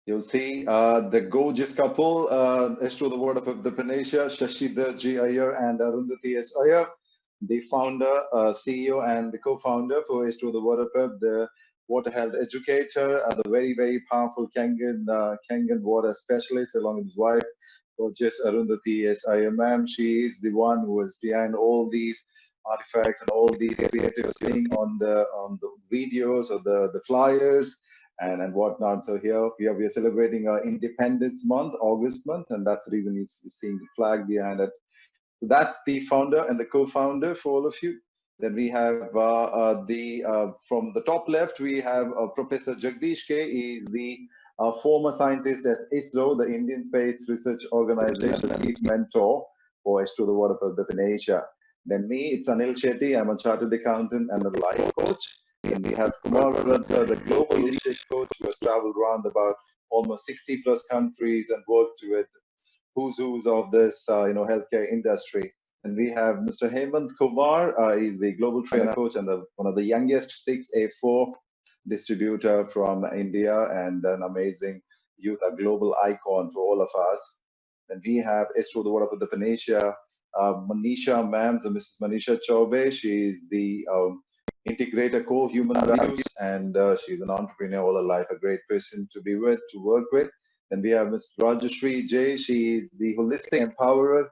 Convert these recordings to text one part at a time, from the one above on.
You'll see the gorgeous couple, H2O the Word of the PANACEA, Shashidhar G. Iyer and Arundhati S. Iyer, the founder, CEO, and the co-founder for H2O the Word of the water health educator, the very, very powerful Kangen water specialist, along with his wife, gorgeous Arundhati S. Iyer, ma'am. She is the one who is behind all these artifacts and all these creative things on the videos or the flyers and whatnot. So here we are celebrating our Independence Month, August month, and that's the reason you're seeing the flag behind it. So that's the founder and the co-founder for all of you. Then we have from the top left, we have Professor Jagdish K. He is the former scientist at ISRO, the Indian Space Research Organization, chief mentor for H2O the Water of the Asia. Then me, it's Anil Shetty. I'm a chartered accountant and a life coach. And we have Kumar Vranta, the global leadership coach, who has traveled around about almost 60 plus countries and worked with who's of this healthcare industry. And we have Mr. Hemant Kumar. He's the global trainer coach and one of the youngest 6A4 distributor from India, and an amazing youth, a global icon for all of us. Then we have H2O the Word of the PANACEA, Manisha ma'am, the Mrs. Manisha Chaube. She is the integrator core human values, and she's an entrepreneur all her life, a great person to be with, to work with. Then we have Ms. Rajashri J. She is the holistic empowerer,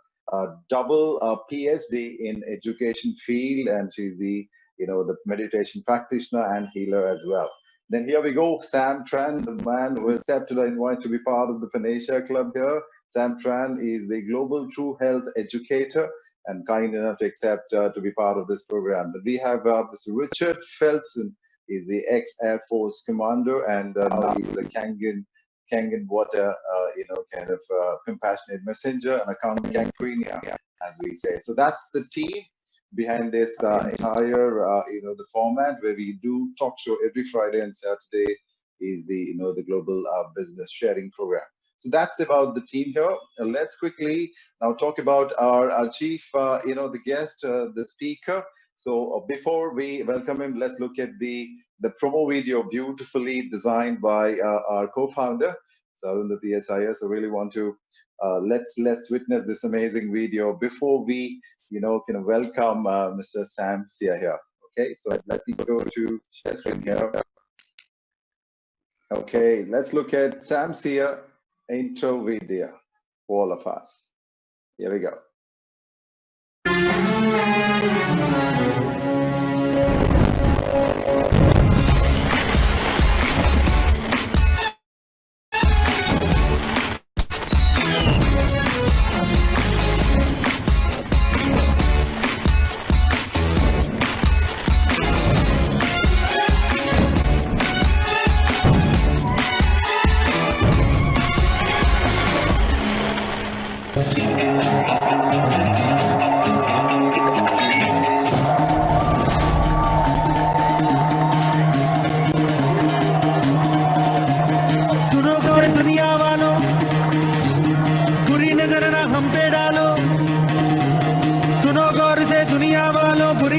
double PhD in education field, and she's the the meditation practitioner and healer as well. Then here we go, Sam Tran, the man who accepted our invite to be part of the PANACEA Club here. Sam Tran is the global true health educator and kind enough to accept to be part of this program. But we have Mr. Richard Felson. He's the ex-Air Force commander, and now he's a Kangen water, kind of compassionate messenger and a Kangrenia, as we say. So that's the team behind this entire, the format where we do talk show every Friday and Saturday is the, the global business sharing program. So that's about the team here. Let's quickly now talk about our chief, the guest, the speaker. So before we welcome him, let's look at the promo video beautifully designed by our co-founder, Arundhati S. Iyer. So really want to let's witness this amazing video before we can welcome Mr. Sam SIA here. Okay, so let me go to share screen here. Okay, let's look at Sam SIA intro video for all of us. Here we go.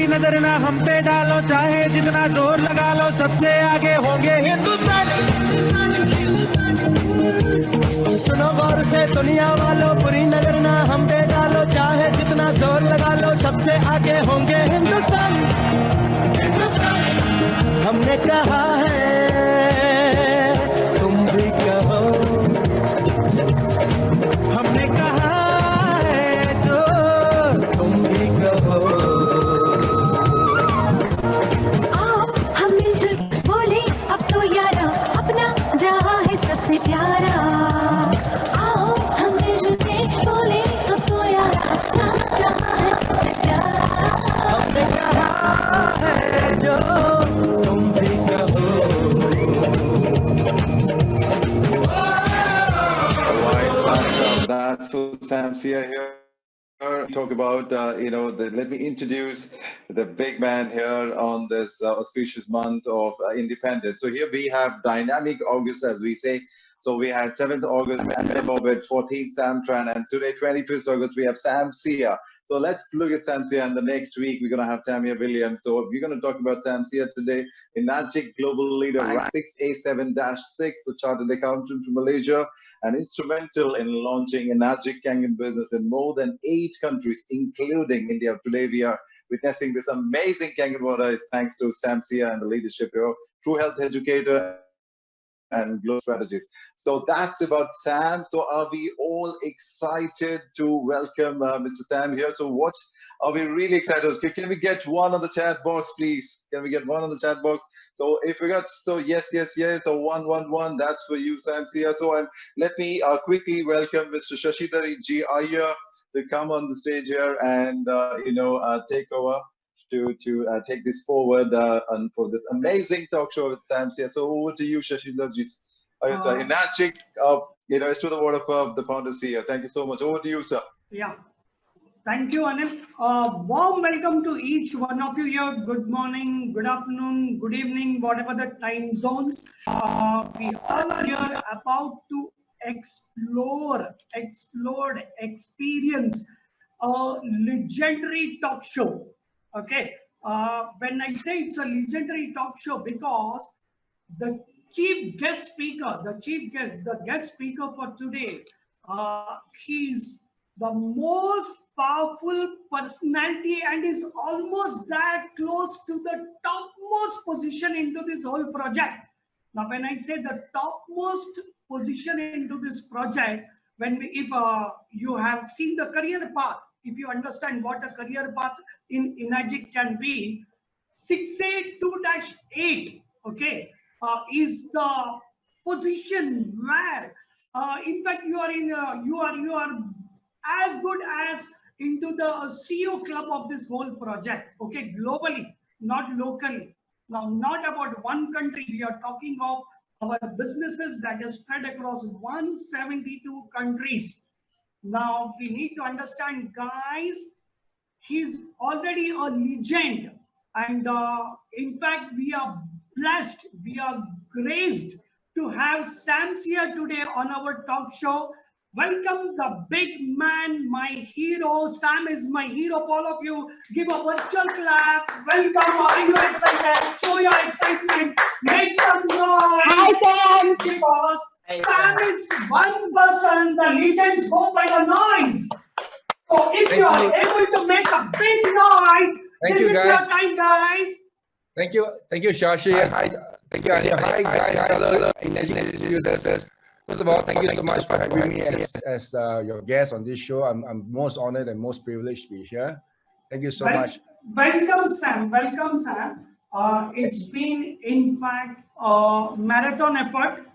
नजर ना हम पे डालो, चाहे जितना जोर लगा लो, सबसे आगे होंगे हिंदुस्तान। सुनो गौर से दुनिया वालों, बुरी नजर ना हम पे डालो, चाहे जितना जोर लगा लो, सबसे आगे होंगे हिंदुस्तान। हमने कहा है तुम भी कहो, हमने कहा है जो तुम भी कहो। सबसे प्यारा आओ हम मिलके बोले अब तो यार अपना जहां है सबसे प्यारा। हमने कहा है जो तुम भी कहो। That's for Sam SIA here. Talk about let me introduce the big man here on this auspicious month of independence. So here we have dynamic August, as we say. So we had 7th August and with 14th Sam Tran, and today 21st August we have Sam SIA. So let's look at SAMSIA, and the next week we're going to have Tamia Williams. So we're going to talk about SAMSIA today. Enagic Global Leader, rank 6A7-6, the chartered accountant from Malaysia, and instrumental in launching Enagic Kangen business in more than 8 countries, including India. Today we are witnessing this amazing Kangen water is thanks to SAMSIA and the leadership here. True health educator and global strategies. So that's about Sam. So are we all excited to welcome Mr. Sam here? So what are we really excited? Can we get one on the chat box, please? Can we get one on the chat box? So if we got, so yes, so 111, that's for you, Sam. So let me quickly welcome Mr. Shashidhar G. Iyer to come on the stage here and take over to take this forward and for this amazing talk show with SAMSIA. So over to you, Shashidhar Ji. Enagic, it's to the word of the founder SIA. Thank you so much. Over to you, sir. Yeah. Thank you, Anil. Warm welcome to each one of you here. Good morning, good afternoon, good evening, whatever the time zones. We all are here about to explore, experience a legendary talk show. Okay. When I say it's a legendary talk show, because the chief guest speaker, the guest speaker for today, he's the most powerful personality and is almost that close to the topmost position into this whole project. Now, when I say the topmost position into this project, if you have seen the career path, if you understand what a career path in Enagic can be, 6A2-8, okay, is the position where, in fact, you are as good as into the CEO club of this whole project, okay, globally, not locally. Now, not about one country, we are talking of our businesses that are spread across 172 countries. Now, we need to understand, guys, he's already a legend. And in fact, we are blessed, we are graced to have SAMSIA today on our talk show. Welcome the big man, my hero. Sam is my hero. All of you, give a virtual clap. Welcome. Are you excited? Show your excitement. Make some noise. Hi, Sam. Because Sam is one person. The legends go by the noise. So if you are able to make a big noise, this is your time, guys. Thank you, Shashi. Hi, thank you, Anya. Hi, guys. Hello, Enagic users. First of all, thank you so much for having me as your guest on this show. I'm most honored and most privileged to be here. Thank you so much. Welcome, Sam. Welcome, Sam. It's been, in fact, a marathon effort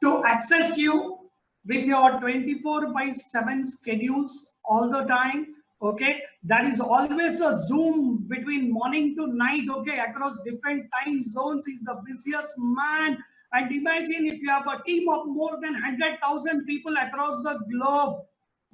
to access you with your 24/7 schedules all the time. Okay, there is always a Zoom between morning to night. Okay, across different time zones. He's the busiest man. And imagine if you have a team of more than 100,000 people across the globe.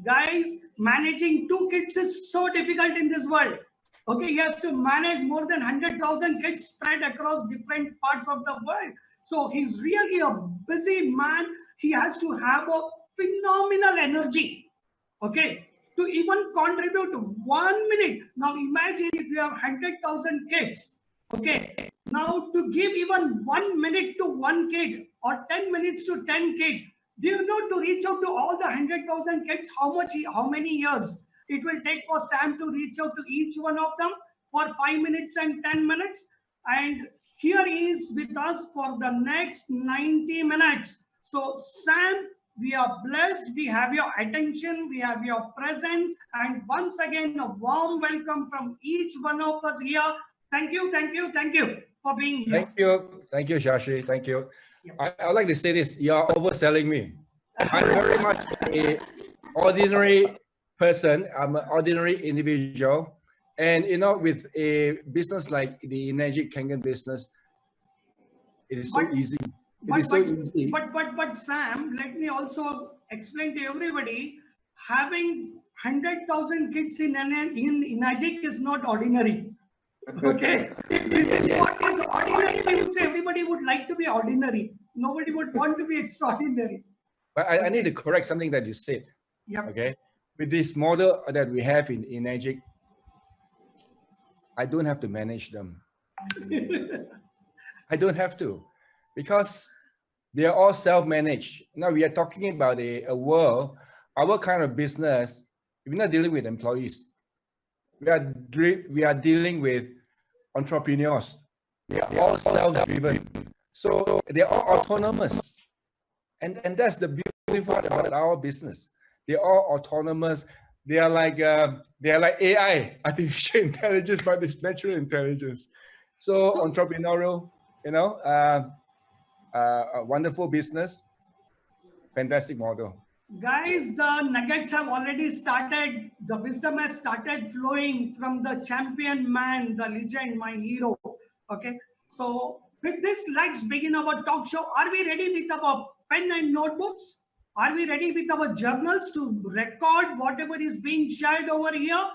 Guys, managing 2 kids is so difficult in this world. Okay, he has to manage more than 100,000 kids spread across different parts of the world. So he's really a busy man. He has to have a phenomenal energy. Okay, to even contribute 1 minute. Now imagine if you have 100,000 kids. Okay, now to give even 1 minute to 1 kid or 10 minutes to 10 kids, do you know, to reach out to all the 100,000 kids, how many years it will take for Sam to reach out to each one of them for 5 minutes and 10 minutes? And here he is with us for the next 90 minutes. So Sam, we are blessed. We have your attention. We have your presence. And once again, a warm welcome from each one of us here. Thank you for being here. Thank you, Shashi. Thank you. I would like to say this. You are overselling me. I'm very much an ordinary person. I'm an ordinary individual. And, with a business like the Enagic Kangen business, it is so easy. But Sam, let me also explain to everybody, having 100,000 kids in Enagic is not ordinary. Okay, this is what is ordinary. I would say everybody would like to be ordinary. Nobody would want to be extraordinary. But I need to correct something that you said. Yep. Okay, with this model that we have in Enagic, I don't have to manage them. I don't have to, because they are all self-managed. Now we are talking about a world, our kind of business, we're not dealing with employees. We are dealing with entrepreneurs. They are all self-driven. So they are all autonomous. And that's the beautiful part about our business. They are all autonomous. They are like AI, artificial intelligence, but it's natural intelligence. So entrepreneurial, a wonderful business, fantastic model. Guys, the nuggets have already started. The wisdom has started flowing from the champion man, the legend, my hero. Okay. So with this, let's begin our talk show. Are we ready with our pen and notebooks? Are we ready with our journals to record whatever is being shared over here?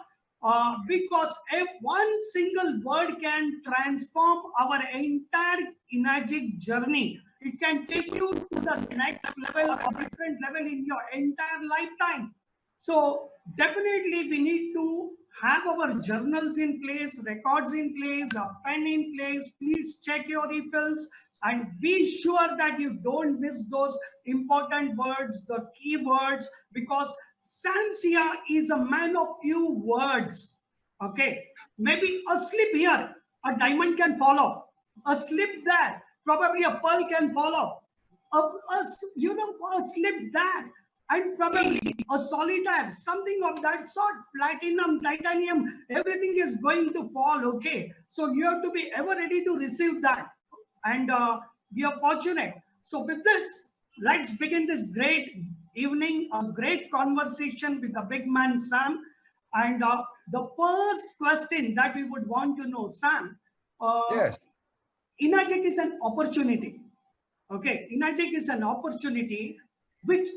Because if one single word can transform our entire Enagic journey, it can take you to the next level or different level in your entire lifetime. So definitely we need to have our journals in place, records in place, a pen in place. Please check your refills and be sure that you don't miss those important words, the keywords, because Sam SIA is a man of few words. Okay, maybe a slip here, a diamond can fall off. A slip there, probably a pearl can fall off. A slip there, and probably a solitaire, something of that sort, platinum, titanium, everything is going to fall. Okay, so you have to be ever ready to receive that, and we are fortunate. So with this, let's begin this great evening, a great conversation with the big man Sam. And the first question that we would want to know, Sam, Yes. Enagic is an opportunity. Okay, Enagic is an opportunity which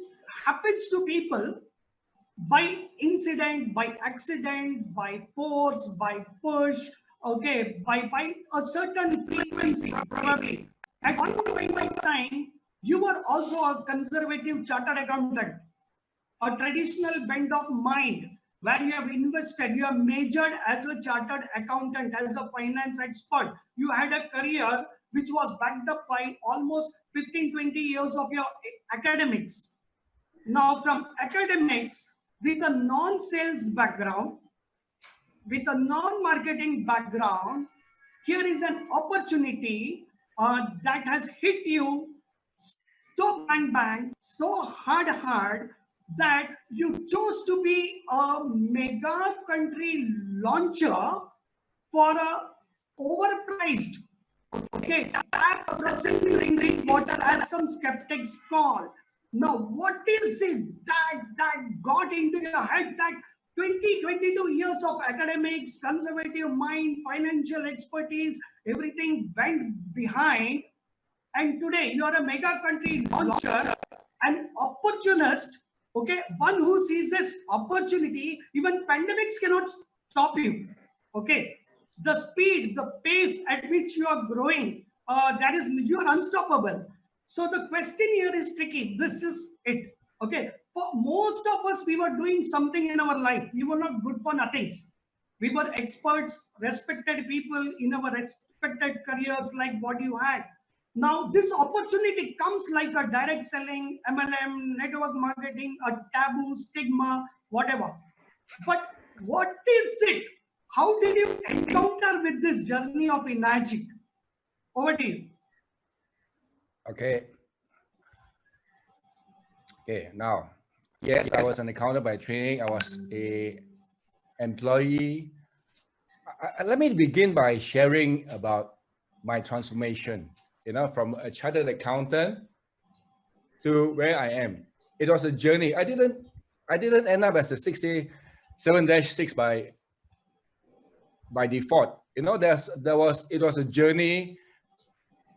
happens to people by incident, by accident, by force, by push, okay, by a certain frequency, probably. At one point in time, you were also a conservative chartered accountant, a traditional bent of mind, where you have invested, you have majored as a chartered accountant, as a finance expert. You had a career which was backed up by almost 15-20 years of your academics. Now from academics, with a non-sales background, with a non-marketing background, here is an opportunity that has hit you so bang, so hard, that you chose to be a mega country launcher for a overpriced, okay, tap processing drink water, as some skeptics call. Now, what is it that got into your head that 22 years of academics, conservative mind, financial expertise, everything went behind, and today you are a mega country launcher, an opportunist, okay, one who seizes opportunity. Even pandemics cannot stop you, okay. The speed, the pace at which you are growing, that is, you are unstoppable. So the question here is tricky. This is it, okay. For most of us, we were doing something in our life. We were not good for nothings. We were experts, respected people in our respected careers like what you had. Now, this opportunity comes like a direct selling, MLM, network marketing, a taboo, stigma, whatever. But what is it? How did you encounter with this journey of Enagic? Over to you. Okay. Okay, now, yes, I was an accountant by training. I was a employee. Let me begin by sharing about my transformation, from a chartered accountant to where I am. It was a journey. I didn't end up as a 67-6 by default. It was a journey.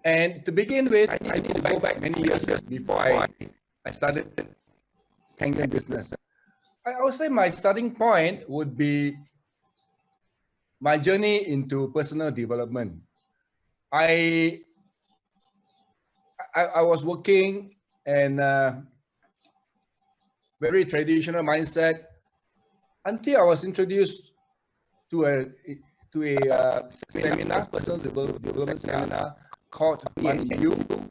And to begin with, I need to go back many years before I started Kangen business. I would say my starting point would be my journey into personal development. I was working in a very traditional mindset, until I was introduced to a seminar, personal development seminar called PANACEA,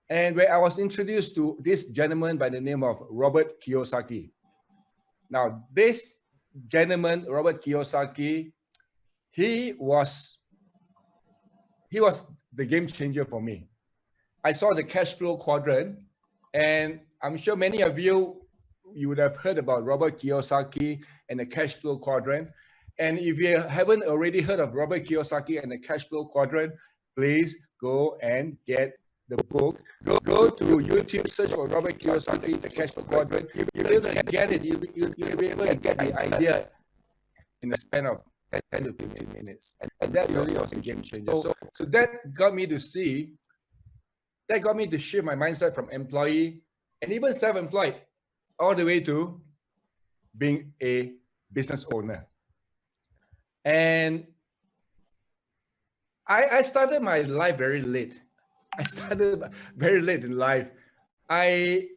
and where I was introduced to this gentleman by the name of Robert Kiyosaki. Now, this gentleman, Robert Kiyosaki, he was the game changer for me. I saw the cash flow quadrant, and I'm sure many of you would have heard about Robert Kiyosaki and the cash flow quadrant. And if you haven't already heard of Robert Kiyosaki and the cash flow quadrant, please go and get the book. Go to YouTube, search for Robert Kiyosaki, the cash flow quadrant. You'll be able to get it. You'll be able to get the idea in the span of 10 to 15 minutes. And that really was a game changer. So that got me to see, that got me to shift my mindset from employee and even self-employed all the way to being a business owner. And I started my life very late. I started very late in life. I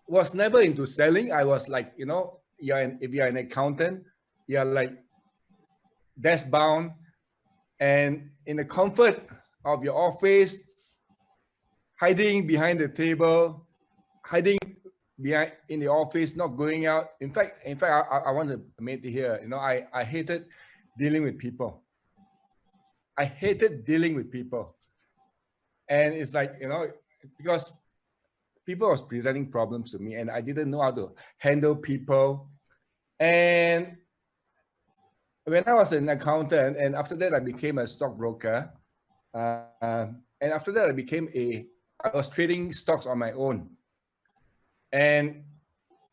was never into selling. I was like, you know, if you're an accountant, you're like desk bound, and in the comfort of your office, hiding behind the table, hiding behind in the office, not going out. In fact, I want to make it here. You know, I hated dealing with people. I hated dealing with people. And it's like, you know, because people was presenting problems to me and I didn't know how to handle people. And when I was an accountant, and after that I became a stockbroker, and after that I was trading stocks on my own. And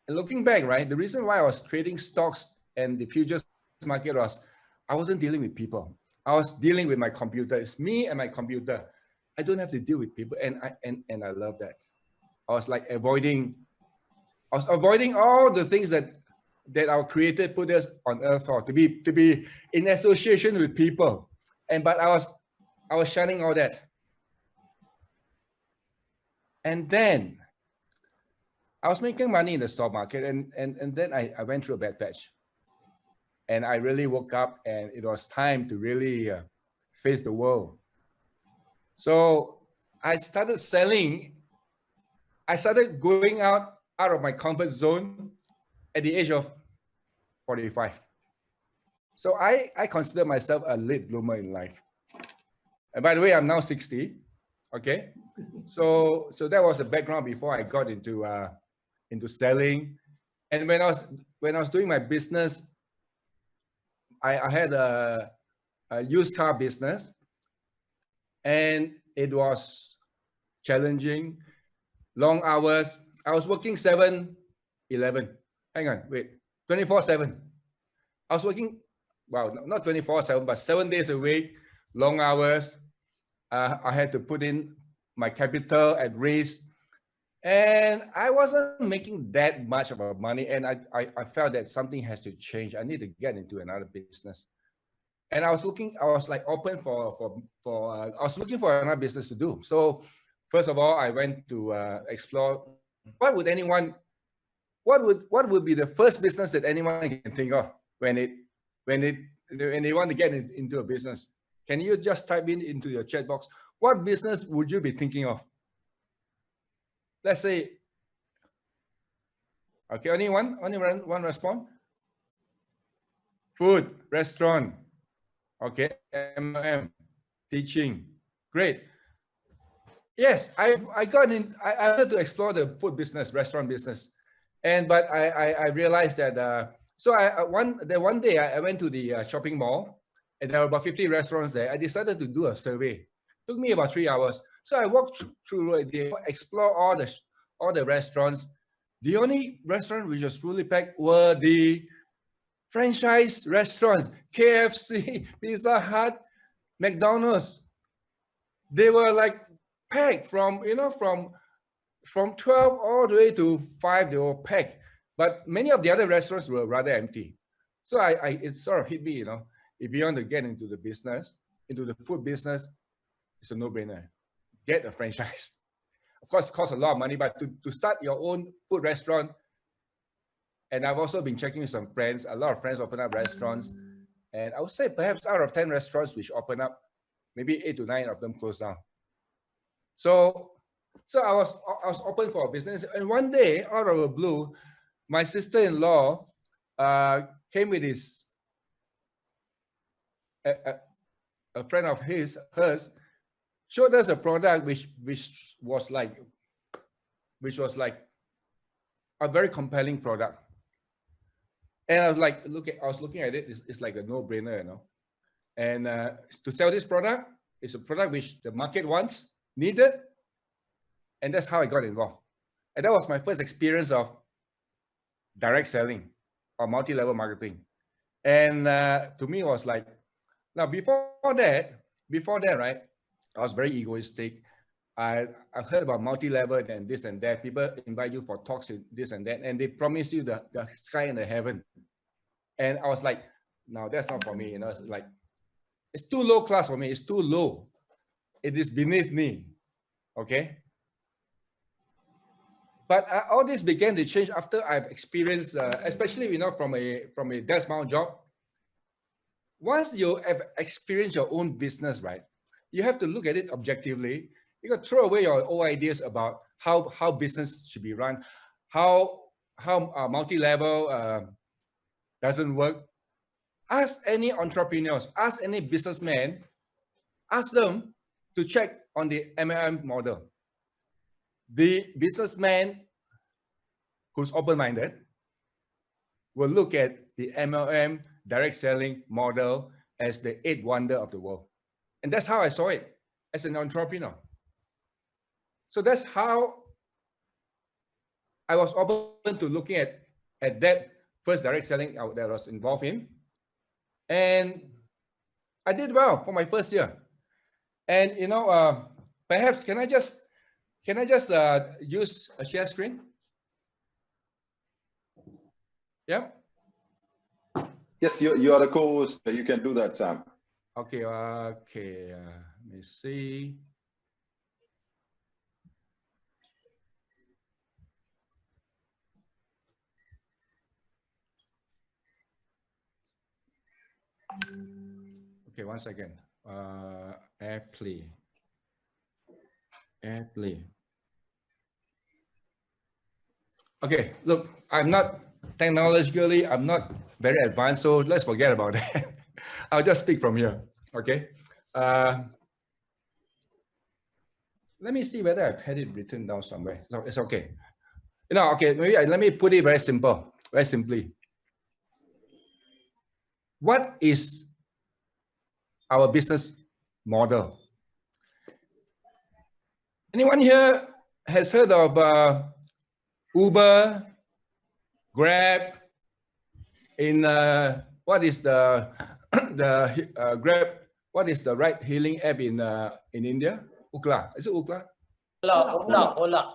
looking back, right, the reason why I was trading stocks and the futures market was I wasn't dealing with people. I was dealing with my computer. It's me and my computer. I don't have to deal with people, and I love that. I was like avoiding all the things that our Creator put us on earth for, to be in association with people. But I was shunning all that. And then I was making money in the stock market, and then I went through a bad patch. And I really woke up, and it was time to really face the world. So I started selling. I started going out of my comfort zone at the age of 45. So I consider myself a late bloomer in life. And by the way, I'm now 60. Okay, so that was the background before I got into selling. And when I was doing my business, I had a used car business, and it was challenging, long hours. I was working 7-11. Hang on, wait, 24/7. I was working, well, not 24/7, but 7 days a week, long hours. I had to put in my capital at risk, and I wasn't making that much of money. And I felt that something has to change. I need to get into another business. And I was looking for another business to do. So first of all, I went to explore what would be the first business that anyone can think of when they want to get into a business. Can you just type into your chat box, what business would you be thinking of? Let's say, okay, only one response. Food, restaurant. Okay, M&M, teaching. Great. Yes, I wanted to explore the food business, restaurant business, but I realized that. So one day I went to the shopping mall, and there were about 50 restaurants there. I decided to do a survey. It took me about 3 hours. So I walked through, explore all the restaurants. The only restaurant which was fully packed were the franchise restaurants: KFC, Pizza Hut, McDonald's. They were like packed from 12 all the way to 5. They were packed, but many of the other restaurants were rather empty. So it sort of hit me, if you want to get into the business, into the food business, it's a no-brainer. Get a franchise. Of course, it costs a lot of money, but to start your own food restaurant, And I've also been checking with some friends. A lot of friends open up restaurants. And I would say perhaps out of 10 restaurants which open up, maybe 8 to 9 of them close down. So I was open for a business. And one day, out of the blue, my sister-in-law came with a friend of hers, showed us a product which was like a very compelling product. And I was like, I was looking at it. It's like a no-brainer, you know. And to sell this product, it's a product which the market wants, needed, and that's how I got involved. And that was my first experience of direct selling or multi-level marketing. And to me, it was like, now before that, right, I was very egoistic. I heard about multi-level and this and that. People invite you for talks and this and that, and they promise you the sky and the heaven. And I was like, no, that's not for me. You know, it's like, it's too low class for me. It's too low. It is beneath me. Okay. But all this began to change after I've experienced, especially, you know, from a desk bound job. Once you have experienced your own business, right, you have to look at it objectively. You got to throw away your old ideas about how business should be run, how multi-level doesn't work. Ask any entrepreneurs, ask any businessman, ask them to check on the MLM model. The businessman who's open-minded will look at the MLM direct selling model as the eighth wonder of the world. And that's how I saw it as an entrepreneur. So that's how I was open to looking at that first direct selling that I was involved in. And I did well for my first year. And, you know, perhaps can I just use a share screen? Yeah. Yes, you are a co-host. You can do that, Sam. Okay. Let me see. Okay, one second. Airplay. Okay, look, I'm not technologically, I'm not very advanced, so let's forget about that. I'll just speak from here. Okay. Let me see whether I've had it written down somewhere. No, it's okay. You know, okay, maybe let me put it very simply. What is our business model? Anyone here has heard of Uber, Grab? In what is the Grab? What is the ride-hailing app in India? Ola. Is it Ola?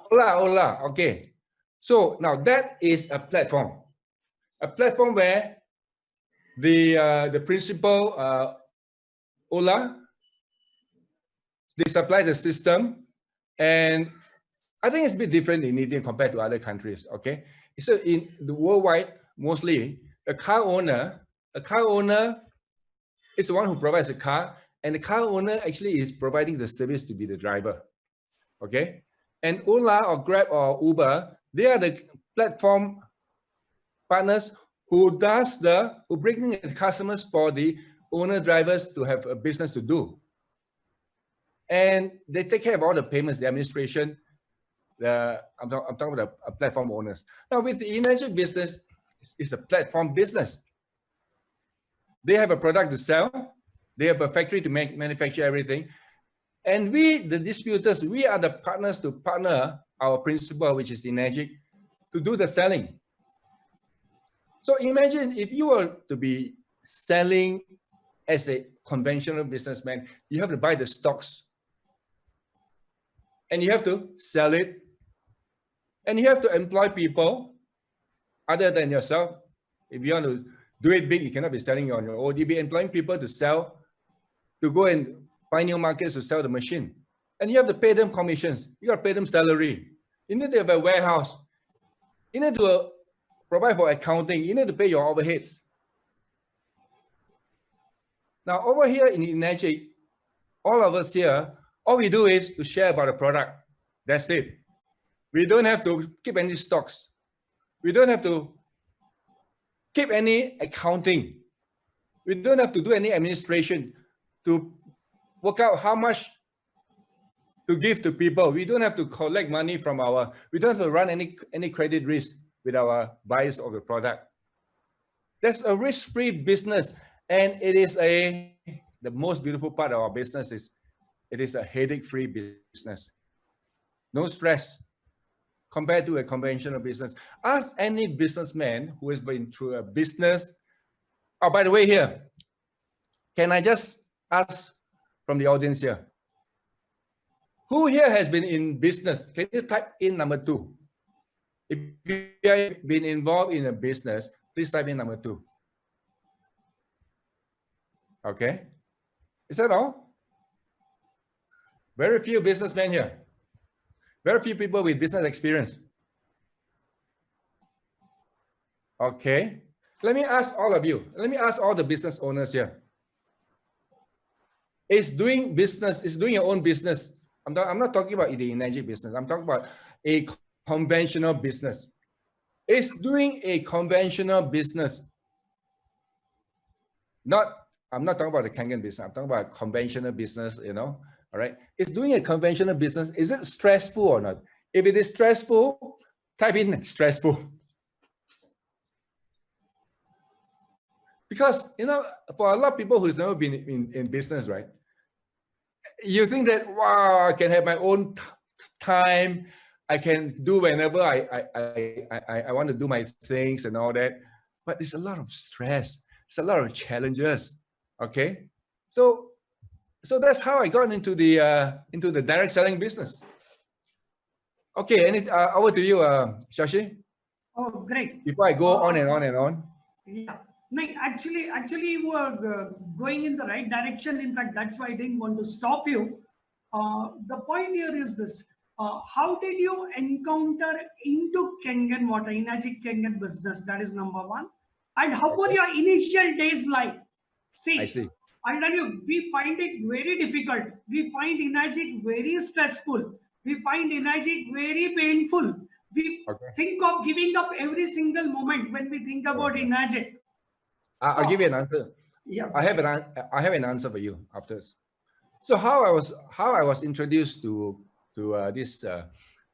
Ola. Okay. So now that is a platform where the principal Ola, they supply the system, and I think it's a bit different in India compared to other countries. Okay, so in the worldwide, mostly a car owner is the one who provides a car, and the car owner actually is providing the service to be the driver. Okay, and Ola or Grab or Uber, they are the platform partners who bring in the customers for the owner drivers to have a business to do. And they take care of all the payments, the administration. I'm talking about the platform owners. Now with the Energy business, it's a platform business. They have a product to sell. They have a factory to manufacture everything. And we, the distributors, we are the partners to partner our principal, which is Energy, to do the selling. So imagine if you were to be selling as a conventional businessman, you have to buy the stocks and you have to sell it, and you have to employ people other than yourself. If you want to do it big, you cannot be selling on your own. You'll be employing people to sell, to go and find new markets to sell the machine. And you have to pay them commissions. You got to pay them salary. You need to have a warehouse. You need to provide for accounting, you need to pay your overheads. Now over here in Enagic, all of us here, all we do is to share about the product. That's it. We don't have to keep any stocks. We don't have to keep any accounting. We don't have to do any administration to work out how much to give to people. We don't have to collect money from we don't have to run any credit risk with our buyers of the product. That's a risk-free business, and it is the most beautiful part of our business is it is a headache-free business. No stress compared to a conventional business. Ask any businessman who has been through a business. Oh, by the way, here, can I just ask from the audience here, who here has been in business? Can you type in number 2? If you have been involved in a business, please type in number 2. Okay. Is that all? Very few businessmen here. Very few people with business experience. Okay. Let me ask all of you. Let me ask all the business owners here. Is doing your own business. I'm not talking about the energy business. I'm talking about a conventional business. Is doing a conventional business. I'm not talking about the Kangen business. I'm talking about conventional business, all right? Is doing a conventional business, is it stressful or not? If it is stressful, type in stressful. Because, for a lot of people who's never been in business, right? You think that, wow, I can have my own time. I can do whenever I want to do my things and all that. But it's a lot of stress. It's a lot of challenges. Okay. So that's how I got into the direct selling business. Okay, over to you, Shashi. Oh, great. Before I go on and on and on. Yeah. No, actually, you were going in the right direction. In fact, that's why I didn't want to stop you. The point here is this. How did you encounter into Kangen water, Enagic Kangen business? That is number 1. And how were your initial days like? I see. I'll tell you, we find it very difficult. We find Enagic very stressful. We find Enagic very painful. We think of giving up every single moment when we think about Enagic. I'll give you an answer. Yeah. I have an answer for you after this. So how I was introduced to the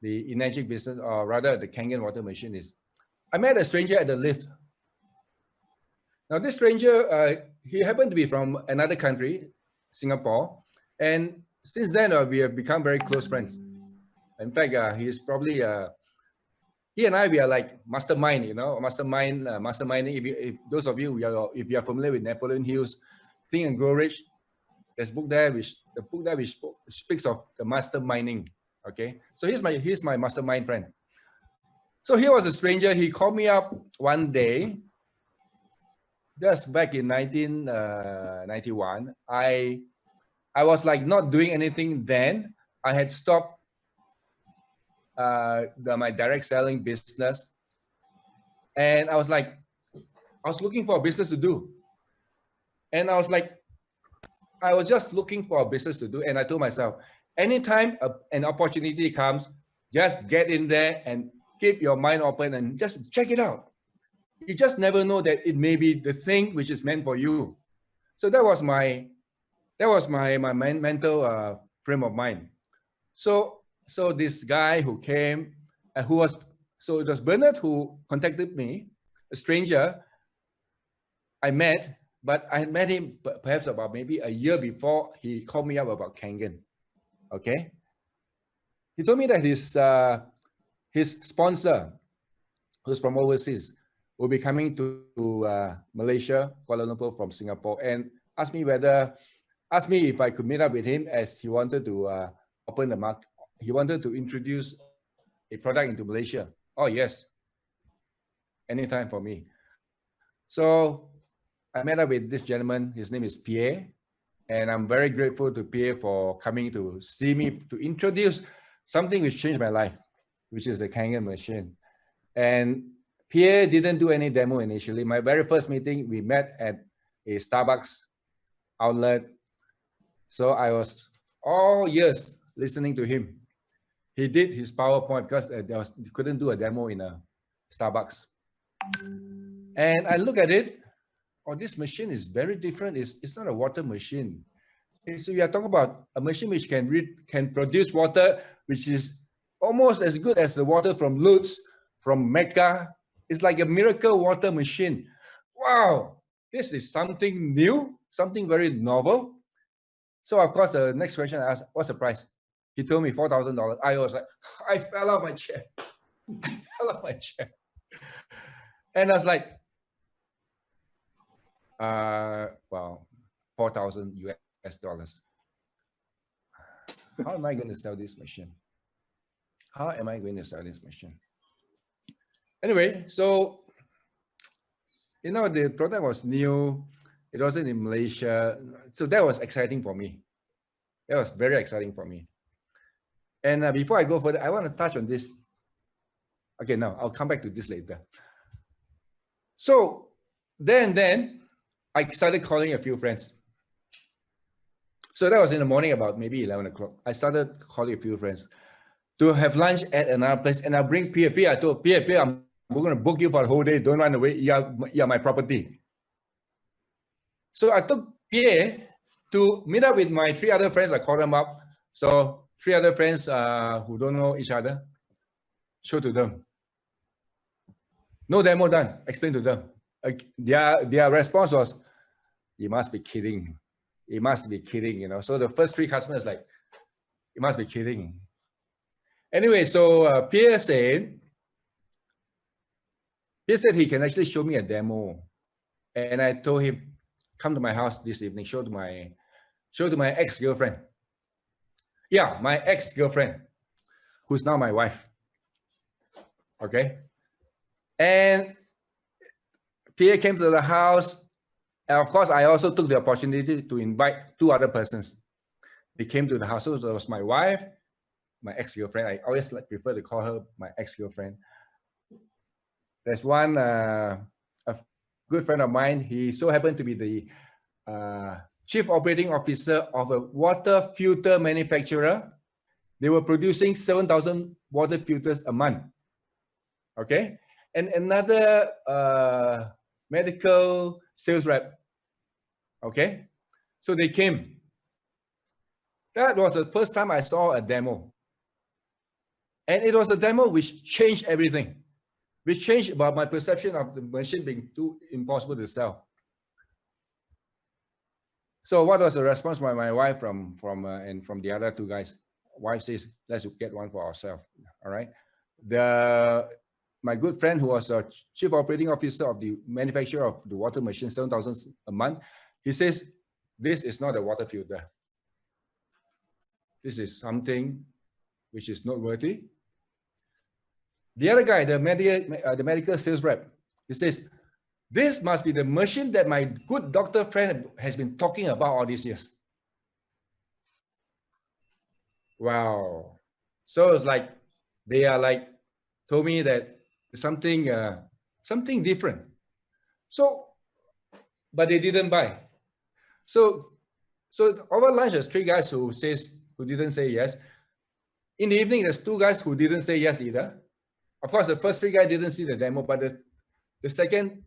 Enagic business, or rather the Kangen water machine, is I met a stranger at the lift. Now this stranger, he happened to be from another country, Singapore, and since then we have become very close friends. In fact, he's probably he and I, we are like mastermind, masterminding. If those of you, if you are familiar with Napoleon Hill's Think and Grow Rich, there's book there which speaks of the masterminding. Okay, so he's my mastermind friend. So he was a stranger. He called me up one day, just back in 1991. I was like not doing anything then. I had stopped my direct selling business, and I was looking for a business to do, and I was just looking for a business to do, and I told myself, anytime an opportunity comes, just get in there and keep your mind open and just check it out. You just never know that it may be the thing which is meant for you. So that was my mental frame of mind. So this guy who came, it was Bernard who contacted me, a stranger I met, but I had met him perhaps about maybe a year before he called me up about Kangen. Okay. He told me that his sponsor, who's from overseas, will be coming to Malaysia, Kuala Lumpur from Singapore, and asked me if I could meet up with him, as he wanted to open the market. He wanted to introduce a product into Malaysia. Oh yes, anytime for me. So I met up with this gentleman. His name is Pierre, and I'm very grateful to Pierre for coming to see me, to introduce something which changed my life, which is the Kangen machine. And Pierre didn't do any demo initially. My very first meeting, we met at a Starbucks outlet. So I was all years listening to him. He did his PowerPoint because you couldn't do a demo in a Starbucks. And I look at it. Oh, this machine is very different. It's not a water machine. So we are talking about a machine which can produce water, which is almost as good as the water from Lutz, from Mecca. It's like a miracle water machine. Wow, this is something new, something very novel. So of course, the next question I asked, what's the price? He told me $4,000. I was like, I fell out my chair. I fell out my chair. And I was like, well, 4,000 US dollars. How am I going to sell this machine? How am I going to sell this machine? Anyway, so, you know, the product was new. It wasn't in Malaysia. So that was exciting for me. That was very exciting for me. And before I go further, I want to touch on this. Okay, no, I'll come back to this later. So then I started calling a few friends. So that was in the morning, about maybe 11 o'clock. I started calling a few friends to have lunch at another place, and I'll bring Pierre. I told Pierre, we're going to book you for the whole day. Don't run away. You're my property. So I took Pierre to meet up with my 3 other friends. I called them up. So 3 other friends who don't know each other, show to them. No demo done. Explain to them. Their response was, "You must be kidding. You must be kidding." You know. So the first 3 customers like, "You must be kidding." Anyway, so Pierre said he can actually show me a demo, and I told him, "Come to my house this evening. Show to my ex-girlfriend." Yeah, my ex-girlfriend, who's now my wife. Okay. And Pierre came to the house. And of course, I also took the opportunity to invite 2 other persons. They came to the house. So there was my wife, my ex-girlfriend. I always prefer to call her my ex-girlfriend. There's one a good friend of mine. He so happened to be the chief operating officer of a water filter manufacturer. They were producing 7,000 water filters a month. Okay. And another medical sales rep. Okay. So they came. That was the first time I saw a demo. And it was a demo which changed everything. Which changed about my perception of the machine being too impossible to sell. So what was the response by my wife and from the other 2 guys? Wife says, let's get one for ourselves. All right. My good friend who was a chief operating officer of the manufacturer of the water machine, 7,000 a month, he says, this is not a water filter. This is something which is noteworthy. The other guy, the medical sales rep, he says, this must be the machine that my good doctor friend has been talking about all these years. Wow. So it's like, they are like, told me that something different. So, but they didn't buy. So over lunch, there's 3 guys who didn't say yes. In the evening, there's 2 guys who didn't say yes either. Of course, the first 3 guys didn't see the demo, but the second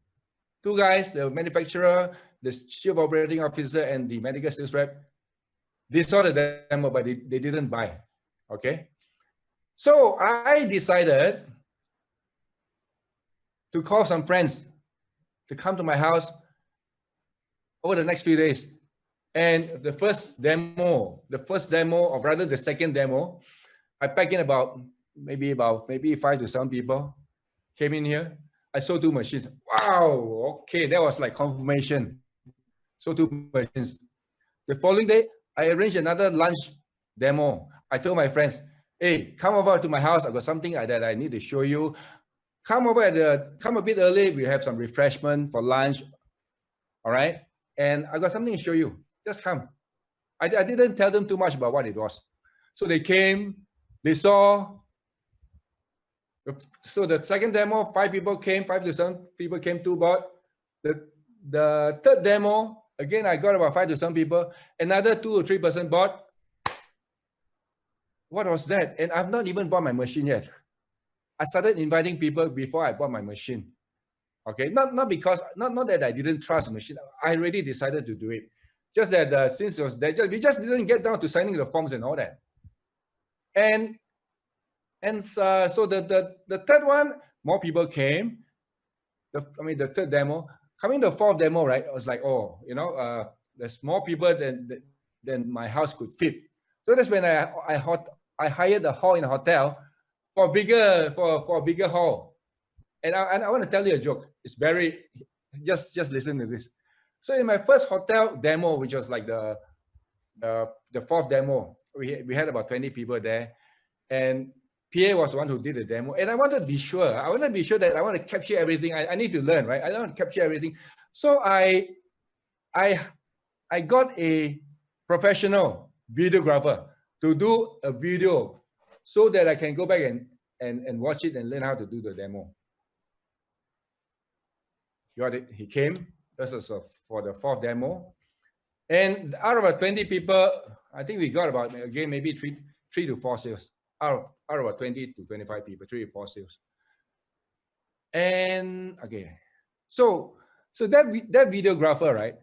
2 guys, the manufacturer, the chief operating officer, and the medical sales rep, they saw the demo, but they didn't buy. Okay. So I decided to call some friends to come to my house over the next few days. And the first demo, or rather the second demo, I packed in about maybe 5 to 7 people came in here. I sold 2 machines. Wow, okay, that was like confirmation. Sold 2 machines. The following day, I arranged another lunch demo. I told my friends, hey, come over to my house. I got something that I need to show you. Come a bit early. We have some refreshment for lunch. All right. And I got something to show you. Just come. I didn't tell them too much about what it was. So they came, they saw. So the second demo, 5 to 7 people came to board. The third demo, again, I got about 5 to 7 people. Another 2 or 3 person bought. What was that? And I've not even bought my machine yet. I started inviting people before I bought my machine. Okay, not that I didn't trust the machine. I already decided to do it. Just that since it was there, we just didn't get down to signing the forms and all that. And so the third one, more people came. The third demo. Coming to the fourth demo, right? I was like, oh, there's more people than my house could fit. So that's when I hired a hall in a hotel for a bigger hall. And I want to tell you a joke. It's very, just listen to this. So in my first hotel demo, which was like the fourth demo, we had about 20 people there, and PA was the one who did the demo. And I wanted to be sure. I want to be sure that I want to capture everything. I need to learn, right? I don't want to capture everything. So I got a professional videographer to do a video so that I can go back and watch it and learn how to do the demo. Got it. He came. This was for the fourth demo. And out of about 20 people, I think we got about, again, maybe three to 4 sales. Out of about 20 to 25 people, 3 to 4 sales. And okay, so that videographer, right?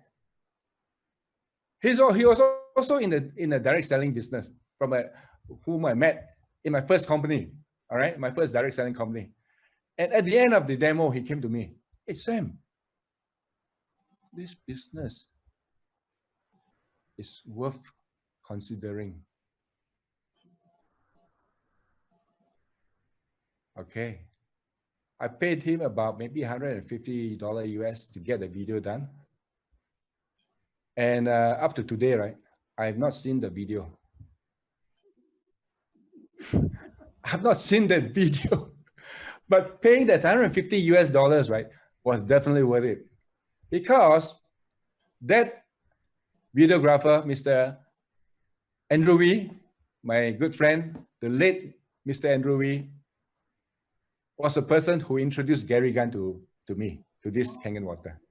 He was also in the direct selling business from whom I met in my first company. All right, my first direct selling company. And at the end of the demo, he came to me. Hey, Sam, this business is worth considering. Okay. I paid him about maybe $150 US to get the video done. And up to today, right, I have not seen the video. I have not seen that video. But paying that $150 US, right, was definitely worth it. Because that videographer, Mr. Andrew Wee, my good friend, the late Mr. Andrew Wee, was the person who introduced Gary Gunn to me, to this Kangen water.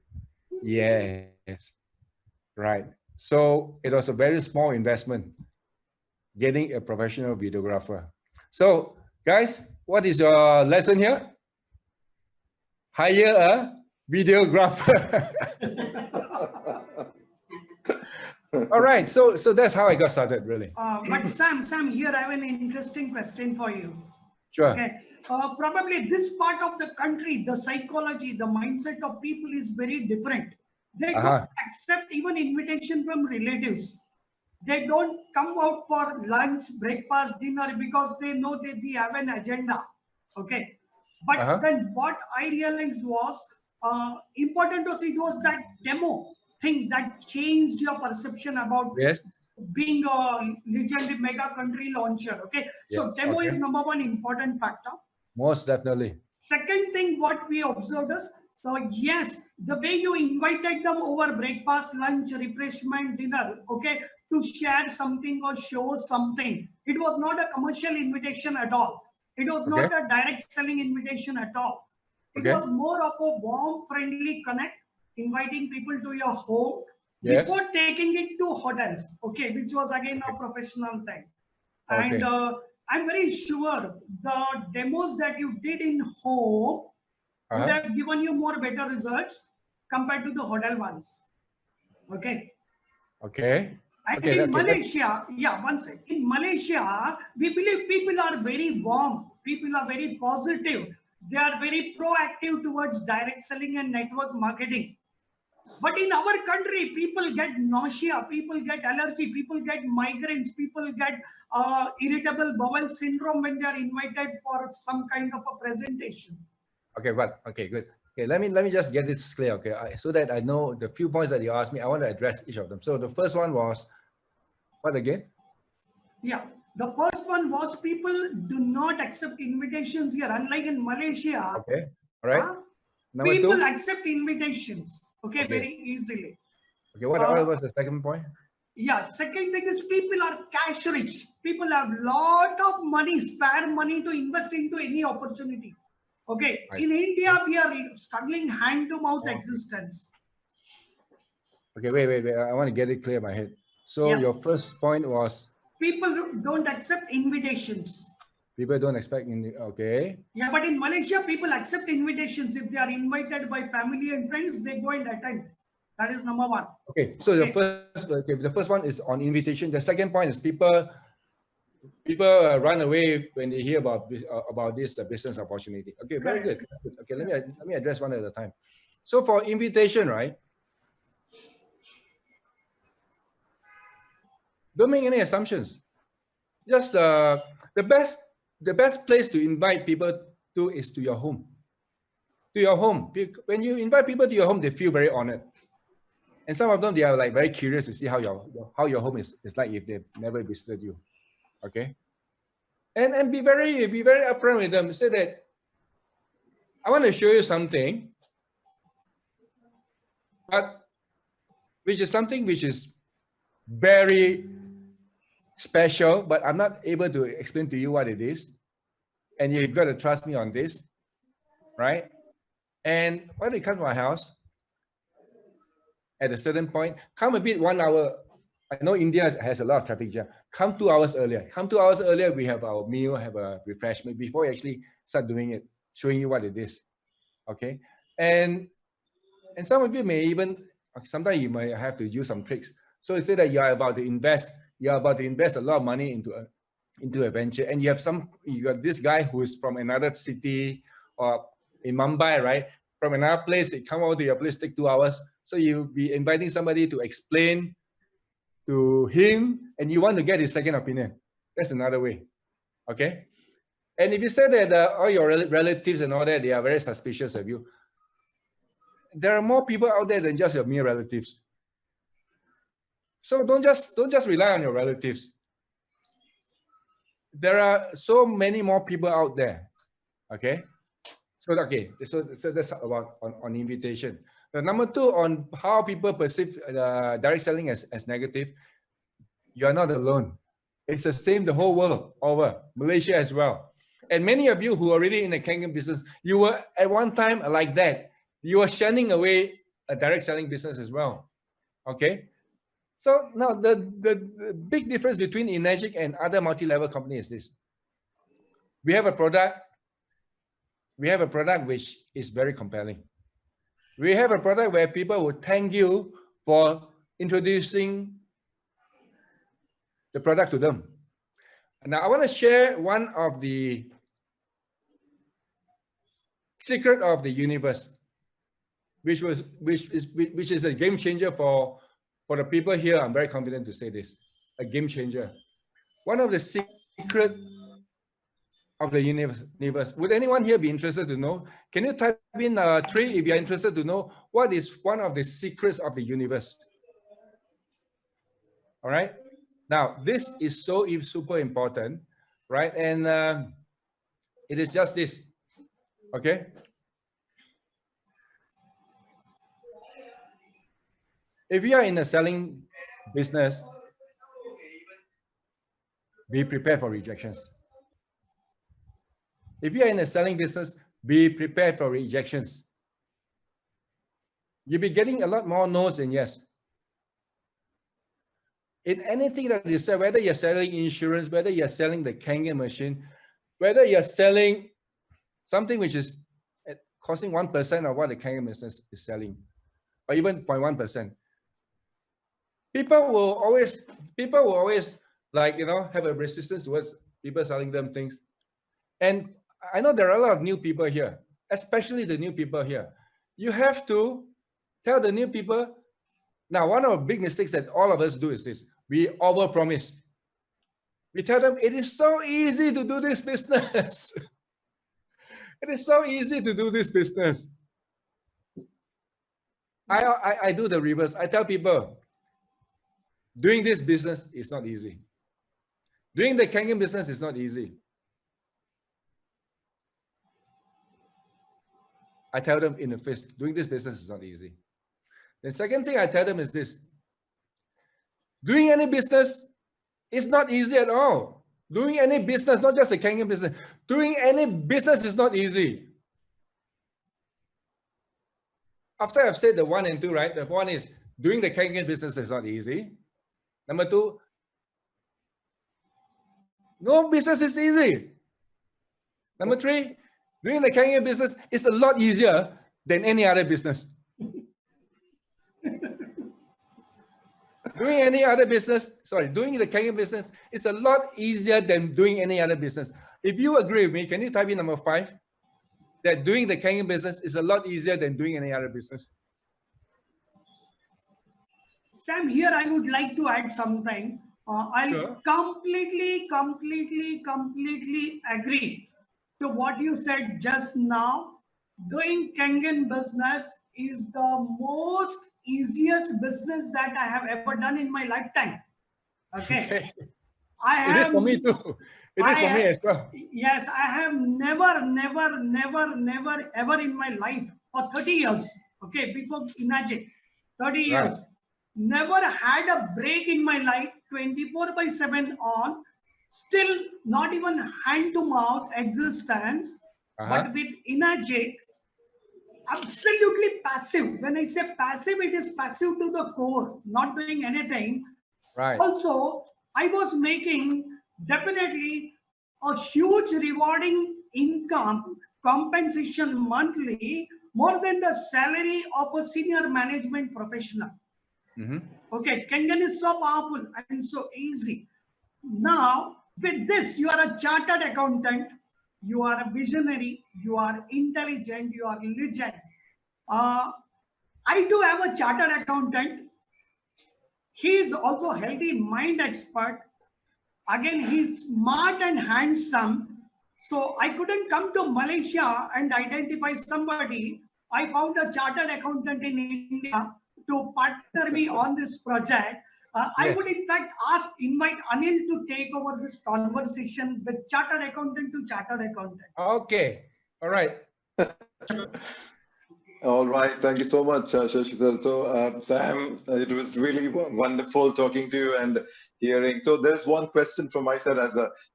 Yes, right. So it was a very small investment, getting a professional videographer. So guys, what is your lesson here? Hire a videographer. All right, so that's how I got started, really. But Sam, here I have an interesting question for you. Sure. Okay. Probably this part of the country, the psychology, the mindset of people is very different. They don't accept even invitation from relatives. They don't come out for lunch, breakfast, dinner because they know that we have an agenda. Okay. But then what I realized was important was it was that demo thing that changed your perception about being a legendary mega country launcher. Okay. So demo is number one important factor. Most definitely. Second thing, what we observed is, yes, the way you invited them over breakfast, lunch, refreshment, dinner, okay, to share something or show something. It was not a commercial invitation at all. It was not a direct selling invitation at all. It was more of a warm, friendly connect, inviting people to your home before taking it to hotels, okay, which was again a professional thing. And I'm very sure the demos that you did in home would have given you more better results compared to the hotel ones. Okay. Okay. And in Malaysia, one second. In Malaysia, we believe people are very warm. People are very positive. They are very proactive towards direct selling and network marketing. But in our country, people get nausea, people get allergy, people get migraines, people get irritable bowel syndrome when they are invited for some kind of a presentation. Okay, but okay, good. Okay, let me just get this clear, okay, so that I know the few points that you asked me. I want to address each of them. So the first one was what again? Yeah, the first one was people do not accept invitations here, unlike in Malaysia. Okay, all right. People accept invitations. Okay, very easily. Okay, what was the second point? Yeah, second thing is people are cash rich. People have lot of money, spare money to invest into any opportunity. Okay, Right. in India, we are struggling hand to mouth Okay. existence. Okay, wait. I want to get it clear in my head. So Yeah. your first point was People don't accept invitations. people don't expect in okay. Yeah, but in Malaysia, people accept invitations. If they are invited by family and friends, they go and attend. That is number one. Okay, so Okay. the first one is on invitation. The second point is people run away when they hear about this business opportunity. Okay, very good. Okay, let me address one at a time. So for invitation, right? Don't make any assumptions. Just the best place to invite people to is to your home. To your home. When you invite people to your home, they feel very honored. And some of them, they are like very curious to see how your home is like if they've never visited you. Okay. And be very upfront with them. Say that I want to show you something, but which is something which is very special, but I'm not able to explain to you what it is. And you've got to trust me on this, right? And when you come to my house, at a certain point, come a bit 1 hour. I know India has a lot of traffic jam. Come 2 hours earlier. Come 2 hours earlier, we have our meal, have a refreshment before you actually start doing it, showing you what it is. Okay. And some of you may even, sometimes you might have to use some tricks. So you say that you're about to invest a lot of money into a venture, and you got this guy who is from another city or in Mumbai, right? From another place, it come over to your place, take 2 hours. So you'll be inviting somebody to explain to him, and you want to get his second opinion. That's another way. Okay. And if you say that all your relatives and all that, they are very suspicious of you, there are more people out there than just your mere relatives. So don't just rely on your relatives. There are so many more people out there. Okay. So that's about on invitation. The number two, on how people perceive direct selling as negative. You are not alone. It's the same the whole world over, Malaysia as well. And many of you who are already in the kangaroo business, you were at one time like that. You are shunning away a direct selling business as well. Okay. So now the big difference between Enagic and other multi-level companies is this. We have a product which is very compelling. We have a product where people will thank you for introducing the product to them. Now I want to share one of the secret of the universe, which is a game changer for the people here. I'm very confident to say this, a game changer. One of the secret of the universe. Would anyone here be interested to know? Can you type in 3 if you're interested to know what is one of the secrets of the universe? All right. Now, this is so super important, right? And it is just this, okay? If you are in a selling business, be prepared for rejections. If you are in a selling business, be prepared for rejections. You'll be getting a lot more no's than yes. In anything that you sell, whether you're selling insurance, whether you're selling the kangaroo machine, whether you're selling something which is costing 1% of what the kangaroo business is selling, or even 0.1%, people will always like, have a resistance towards people selling them things. And I know there are a lot of new people here, especially the new people here. You have to tell the new people. Now, one of the big mistakes that all of us do is this: we overpromise. We tell them it is so easy to do this business. It is so easy to do this business. I do the reverse. I tell people, doing this business is not easy. Doing the kangaroo business is not easy. I tell them in the face, doing this business is not easy. The second thing I tell them is this: Doing any business is not easy at all. Doing any business, not just a Kangen business, doing any business is not easy. After I've said the 1 and 2, right? The one is doing the Kangen business is not easy. Number 2, no business is easy. Number 3, doing the Kangen business is a lot easier than any other business. Doing any other business, doing the Kangen business is a lot easier than doing any other business. If you agree with me, can you type in number 5? That doing the Kangen business is a lot easier than doing any other business. Sam, here I would like to add something. I'll Sure. completely agree to what you said just now. Doing Kangen business is the most easiest business that I have ever done in my lifetime. Okay. It is for me too. It is for me as well. Yes, I have never ever in my life for 30 years, okay, before imagine 30 years, never had a break in my life, 24/7 on, still not even hand to mouth existence, but with Inagic, absolutely passive. When I say passive, it is passive to the core, not doing anything. Right. Also, I was making definitely a huge rewarding income compensation monthly, more than the salary of a senior management professional. Okay, Kangen is so powerful and so easy. Now, with this, you are a chartered accountant, you are a visionary, you are intelligent, you are legend. I do have a chartered accountant. He is also healthy mind expert. Again, he's smart and handsome. So I couldn't come to Malaysia and identify somebody. I found a chartered accountant in India to partner me on this project. I would in fact invite Anil to take over this conversation with chartered accountant to chartered accountant. Okay. All right. All right. Thank you so much, Shashi sir. So, Sam, it was really wonderful talking to you and hearing. So, there's one question from my side,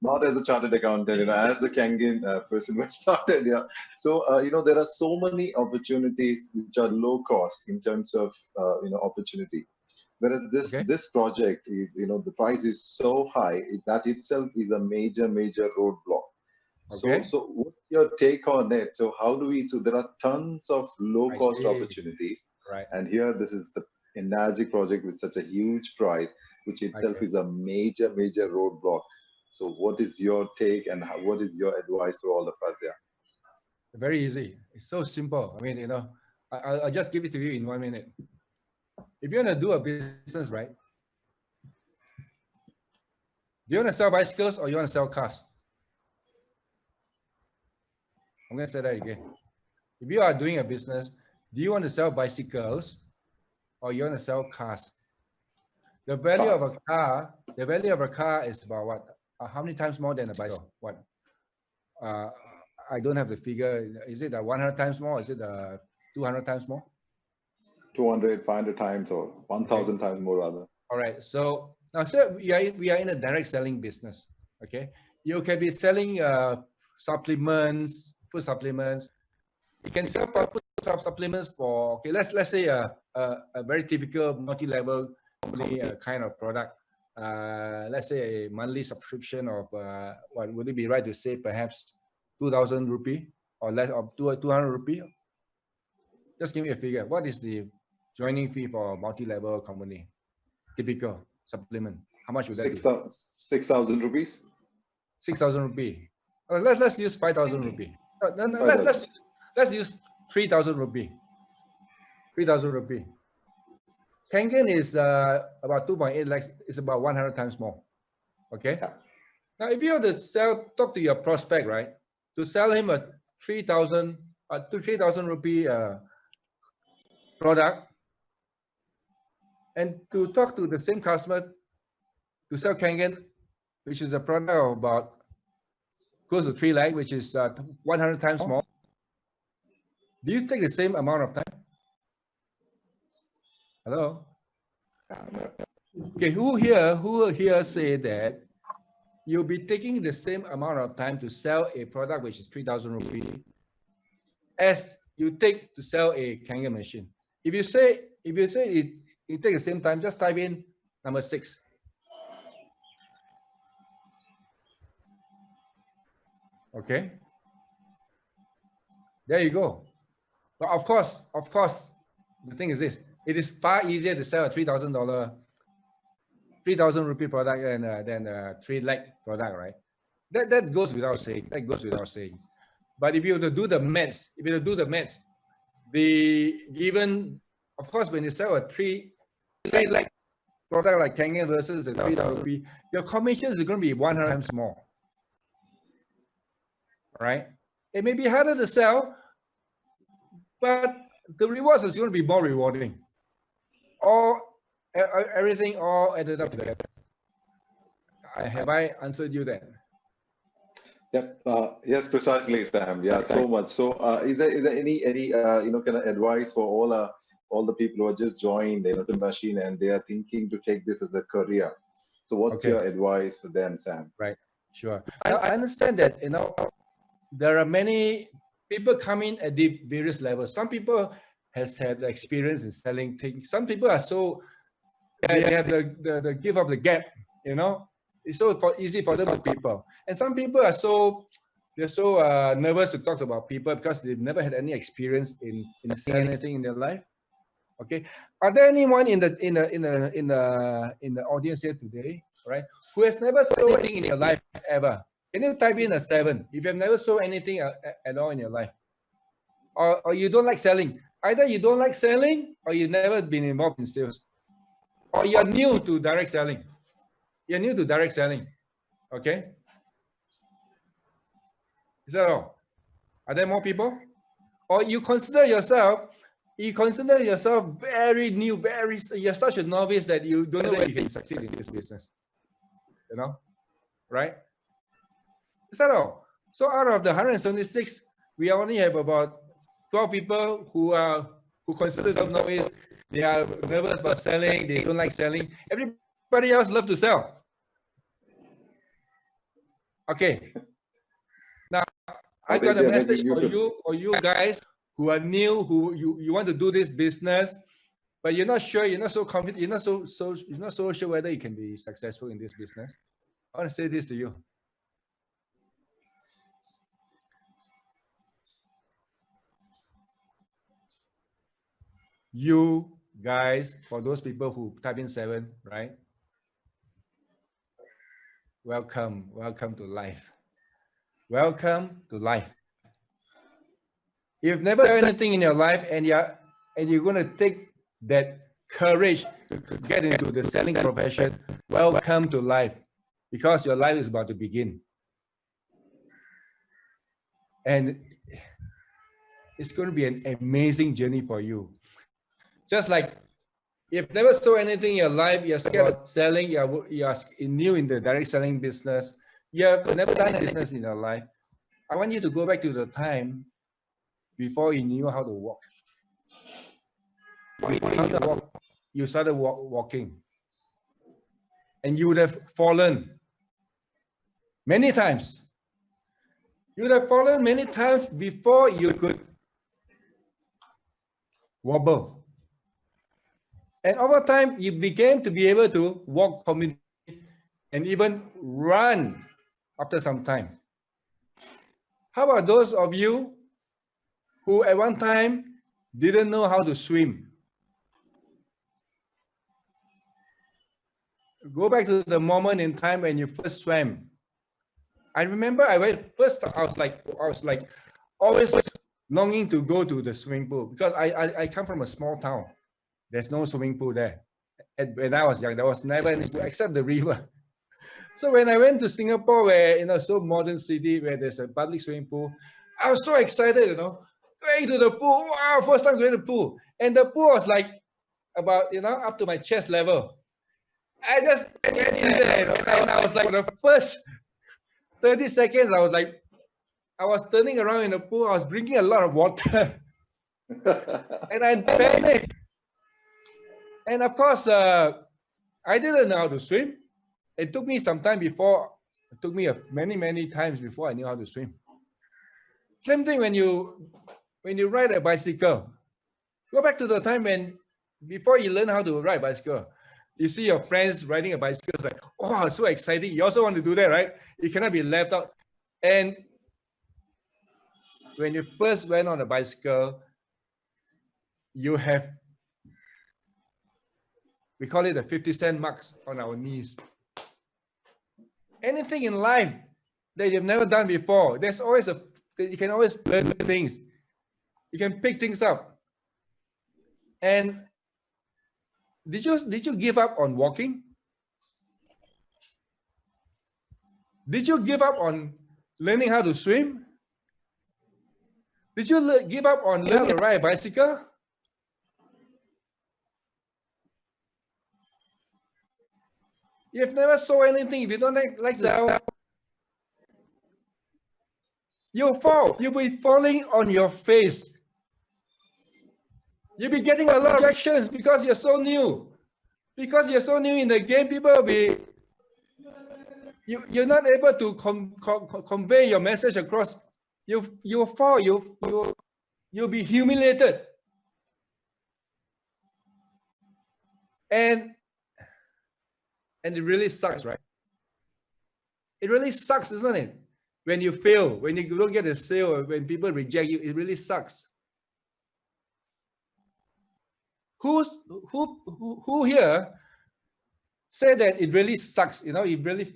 not as a chartered accountant, as a Kangen person who started. Yeah. So, there are so many opportunities which are low cost in terms of opportunity. Whereas this project is, the price is so high that itself is a major roadblock. Okay. So what's your take on it? So how do we? So there are tons of low-cost opportunities, right? And here, this is the Enagic project with such a huge price, which itself is a major roadblock. So what is your take, and what is your advice to all of us here? Very easy. It's so simple. I mean, I'll just give it to you in 1 minute. If you want to do a business, right? Do you want to sell bicycles or you want to sell cars? I'm going to say that again. If you are doing a business, do you want to sell bicycles or you want to sell cars? The value of a car is about what? How many times more than a bicycle? What? I don't have the figure. Is it 100 times more? Is it 200 times more? 200, 500 times, or 1,000 times more, rather. All right. So now, sir, we are in a direct selling business. Okay. You can be selling supplements, food supplements. You can sell food supplements for, okay, let's say a very typical multi-level kind of product. Let's say a monthly subscription of what would it be right to say, perhaps 2,000 rupee or less, or 200 rupee? Just give me a figure. What is the joining fee for a multi-level company? Typical supplement. How much would that be? 6,000 rupees. 6,000 rupee. Let's use 5,000 rupee. No, let's use 3,000 rupee. 3,000 rupee. Kangen is about 2.8 lakhs. It's about 100 times more. Okay. Yeah. Now, if you have to talk to your prospect, right, to sell him a 3,000 rupee product, and to talk to the same customer to sell Kangen, which is a product of about close to 3 lakh, which is 100 times more. Do you take the same amount of time? Hello? Okay, who here say that you'll be taking the same amount of time to sell a product which is 3,000 rupees as you take to sell a Kangen machine? If you say it take the same time, just type in number 6. Okay. There you go. But of course, the thing is this: it is far easier to sell a $3,000, 3,000 rupee product than a 3 lakh product, right? That goes without saying. That goes without saying. But if you were to do the maths, given, of course, when you sell a 3 lakh product like Kangen versus a 3,000 rupee, your commissions is going to be 100 times more, right? It may be harder to sell, but the rewards is going to be more rewarding. Everything all added up together. Have I answered you then? Yep. Yes, precisely, Sam. Yeah, so much. So, is there any kind of advice for all the people who are just joined the machine and they are thinking to take this as a career? So, what's your advice for them, Sam? Right. Sure. Now, I understand that there are many people coming at the various levels. Some people has had experience in selling things. Some people are so they have the gift of the gap. It's so easy for them to people. And some people are so nervous to talk about people because they've never had any experience in selling anything in their life. Okay. Are there anyone in the audience here today, right, who has never sold anything in your life ever? Can you type in a 7 if you've never sold anything at all in your life? Or you don't like selling? Either you don't like selling or you've never been involved in sales. Or you're new to direct selling. You're new to direct selling. Okay? Is that all? Are there more people? Or you consider yourself very new, you're such a novice that you don't know if you can succeed in this business. Right? Is that all? So out of the 176, we only have about 12 people who consider themselves novice. They are nervous about selling. They don't like selling. Everybody else loves to sell. Okay. Now, I got a message for you guys who are new, who you want to do this business, but you're not sure, you're not so confident, you're not so sure whether you can be successful in this business. I want to say this to you. You guys, for those people who type in 7, right? Welcome to life. Welcome to life. You've never done anything in your life, and you're going to take that courage to get into the selling profession. Welcome to life, because your life is about to begin, and it's going to be an amazing journey for you. Just like you've never sold anything in your life, you're scared of selling, you're new in the direct selling business, you've never done business in your life. I want you to go back to the time before you knew how to walk. You started walking. And you would have fallen many times. You would have fallen many times before you could wobble. And over time, you began to be able to walk confidently and even run after some time. How about those of you who at one time didn't know how to swim? Go back to the moment in time when you first swam. I remember I was like always longing to go to the swimming pool because I come from a small town. There's no swimming pool there. And when I was young, there was never any pool except the river. So when I went to Singapore, where so modern city where there's a public swimming pool, I was so excited, going to the pool. Wow, first time going to the pool. And the pool was like about, up to my chest level. I just went in there, and I was like, for the first 30 seconds, I was turning around in the pool. I was drinking a lot of water. And I panicked. And of course, I didn't know how to swim. It took me some time before, it took me many times before I knew how to swim. Same thing when you ride a bicycle. Go back to the time when, before you learn how to ride a bicycle, you see your friends riding a bicycle, it's like, oh, so exciting. You also want to do that, right? You cannot be left out. And when you first went on a bicycle, you have, we call it the 50-cent marks on our knees. Anything in life that you've never done before, there's always you can always learn things. You can pick things up. And did you give up on walking? Did you give up on learning how to swim? Did you give up on learning how to ride a bicycle? You've never saw anything. If you don't like that, you'll fall. You'll be falling on your face. You'll be getting a lot of rejections because you're so new. Because you're so new in the game, people will be, you're not able to convey your message across. You'll fall. You'll be humiliated. And it really sucks, right? It really sucks, isn't it? When you fail, when you don't get a sale, or when people reject you, it really sucks. Who here say that it really sucks? You know, it really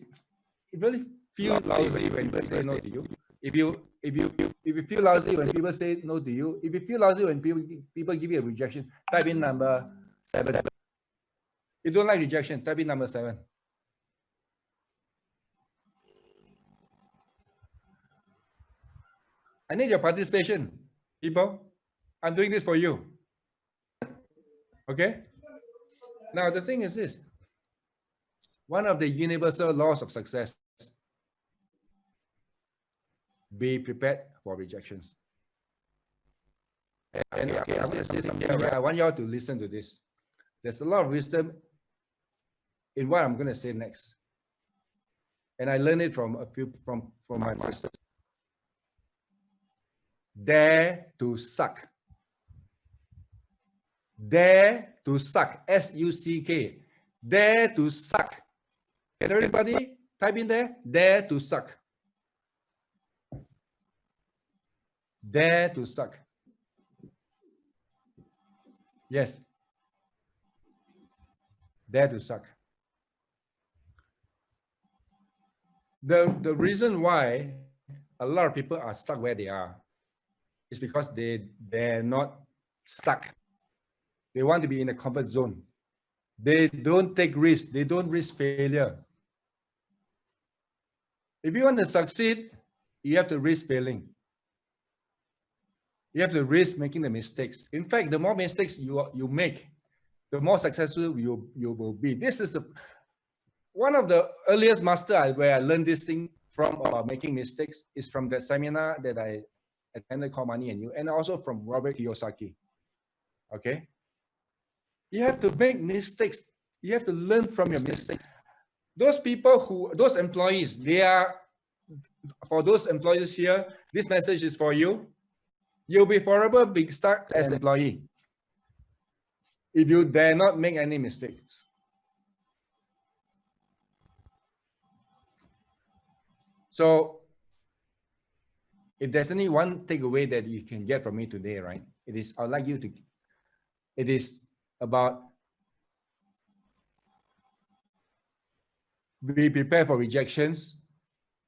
feels lousy when people say no to you. If you feel lousy when people say no to you, if you feel lousy when people give you a rejection, type in number 7. If you don't like rejection, type in number 7. I need your participation, people. I'm doing this for you. Okay? Now, the thing is this. One of the universal laws of success, be prepared for rejections. And okay, I want you all to listen to this. There's a lot of wisdom in what I'm going to say next. And I learned it from my masters. Dare to suck. Dare to suck. S-U-C-K. Dare to suck. Can everybody type in there? Dare to suck. Dare to suck. Yes. Dare to suck. The reason why a lot of people are stuck where they are is because they dare not suck. They want to be in a comfort zone. They don't take risks. They don't risk failure. If you want to succeed, you have to risk failing. You have to risk making the mistakes. In fact, the more mistakes you make, the more successful you will be. This is one of the earliest master where I learned this thing from about making mistakes is from that seminar that I attended called Money and You, and also from Robert Kiyosaki. Okay? You have to make mistakes. You have to learn from your mistakes. Those employees, for those employees here, this message is for you. You'll be forever being stuck as an employee if you dare not make any mistakes. So, if there's only one takeaway that you can get from me today, right? It is about be prepared for rejections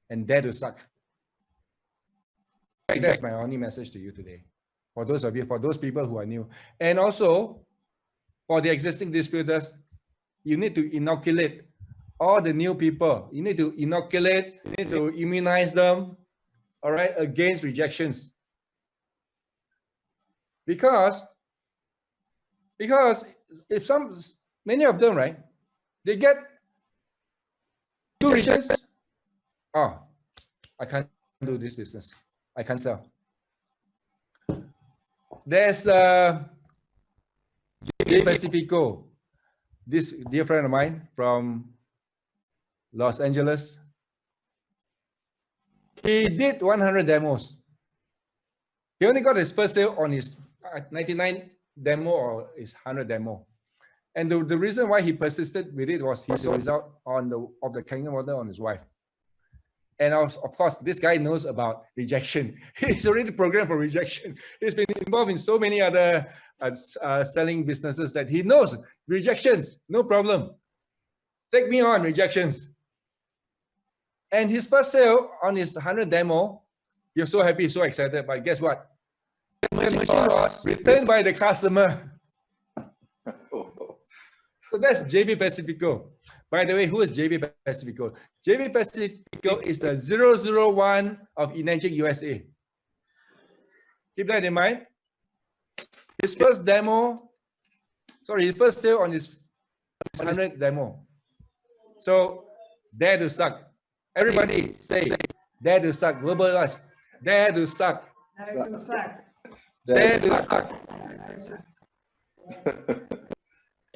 and dare to suck. That's my only message to you today. For those of you, for those people who are new. And also, for the existing distributors, you need to inoculate all the new people. You need to inoculate, you need to immunize them, all right, against rejections. Because if many of them, right, they get 2 rejections. Oh, I can't do this business. I can't sell. There's Pacifico. this dear friend of mine from Los Angeles, he did 100 demos. He only got his first sale on his 99 demo or his 100 demo. And the reason why he persisted with it was he saw the result of the Kangen water on his wife. And of course, this guy knows about rejection. He's already programmed for rejection. He's been involved in so many other selling businesses that he knows rejections, no problem. Take me on, rejections. And his first sale on his 100 demo, you're so happy, so excited, but guess what? The machine was returned by the customer. So that's JB Pacifico. By the way, who is JB Pacifico? JB Pacifico is the 001 of Enagic USA. Keep that in mind. His first demo, his first sale on his 100 demo. So, dare to suck. Everybody say, dare to suck. Verbalize. Dare to suck. Dare to suck. Dare to suck.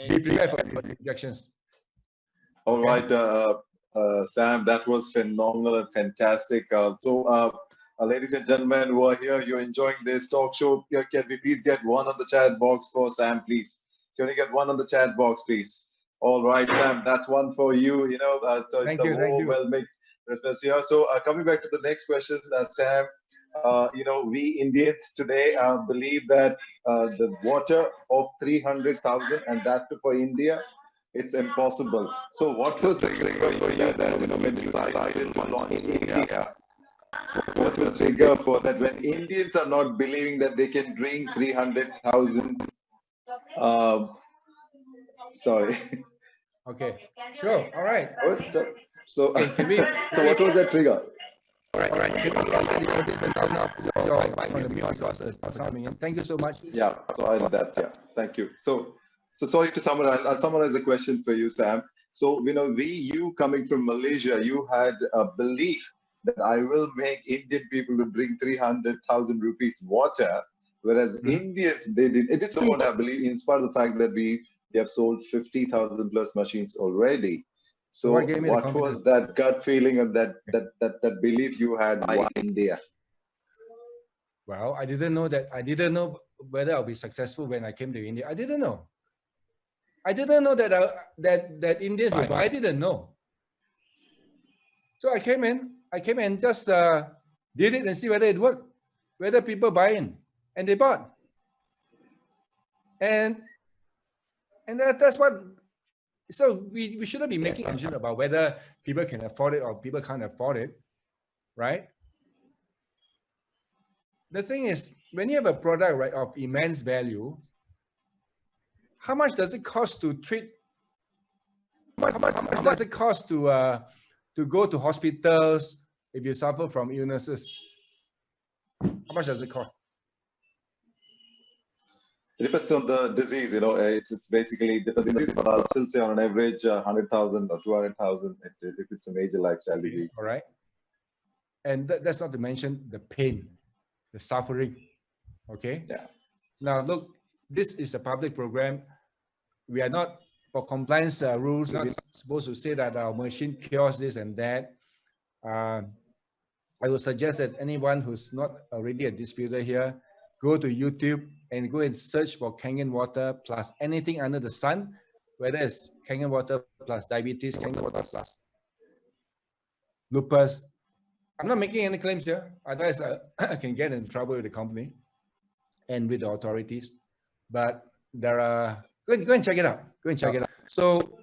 Be prepared for rejections. All right, Sam, that was phenomenal and fantastic. Ladies and gentlemen who are here, you're enjoying this talk show. Can we please get one on the chat box for Sam, please? Can we get one on the chat box, please? All right, Sam, that's one for you. You know, so it's a overwhelming response here. So coming back to the next question, Sam, you know, we Indians today believe that the water of 300,000 and that for India, it's impossible. So what was the trigger for you that when you decided to launch in India? What was the trigger for that when Indians are not believing that they can drink 300,000? Sorry. Okay, sure, all right. So what was that trigger? All right. Thank you so much. Yeah, so I did that. Yeah, thank you. So sorry to summarize. I'll summarize the question for you, Sam. So you know, you coming from Malaysia, you had a belief that I will make Indian people to drink 300,000 rupees water, whereas Indians they did. It is what I believe, in spite of the fact that we have sold 50,000 plus machines already. So what was that gut feeling and that belief you had by India? Well, I didn't know that. I didn't know whether I'll be successful when I came to India. I didn't know. I didn't know that that Indians would buy. I didn't know. So I came in just did it and see whether it worked, whether people buy in, and they bought. And that's what. So we shouldn't be making assumptions about whether people can afford it or people can't afford it, right? The thing is, when you have a product, right, of immense value, how much does it cost to treat? How much does it cost to go to hospitals if you suffer from illnesses? How much does it cost? It depends on the disease, you know. It's basically depends. But I'll still say on an average 100,000 or 200,000 if it's a major lifestyle disease. All right, and that's not to mention the pain, the suffering. Okay. Yeah. Now look, this is a public program. We are not for compliance rules. We're not supposed to say that our machine cures this and that. I would suggest that anyone who's not already a distributor here, go to YouTube and go and search for Kangen water plus anything under the sun, whether it's Kangen water plus diabetes, Kangen water plus lupus. I'm not making any claims here, otherwise I can get in trouble with the company and with the authorities. But there are, go and check it out. Go and check it out. So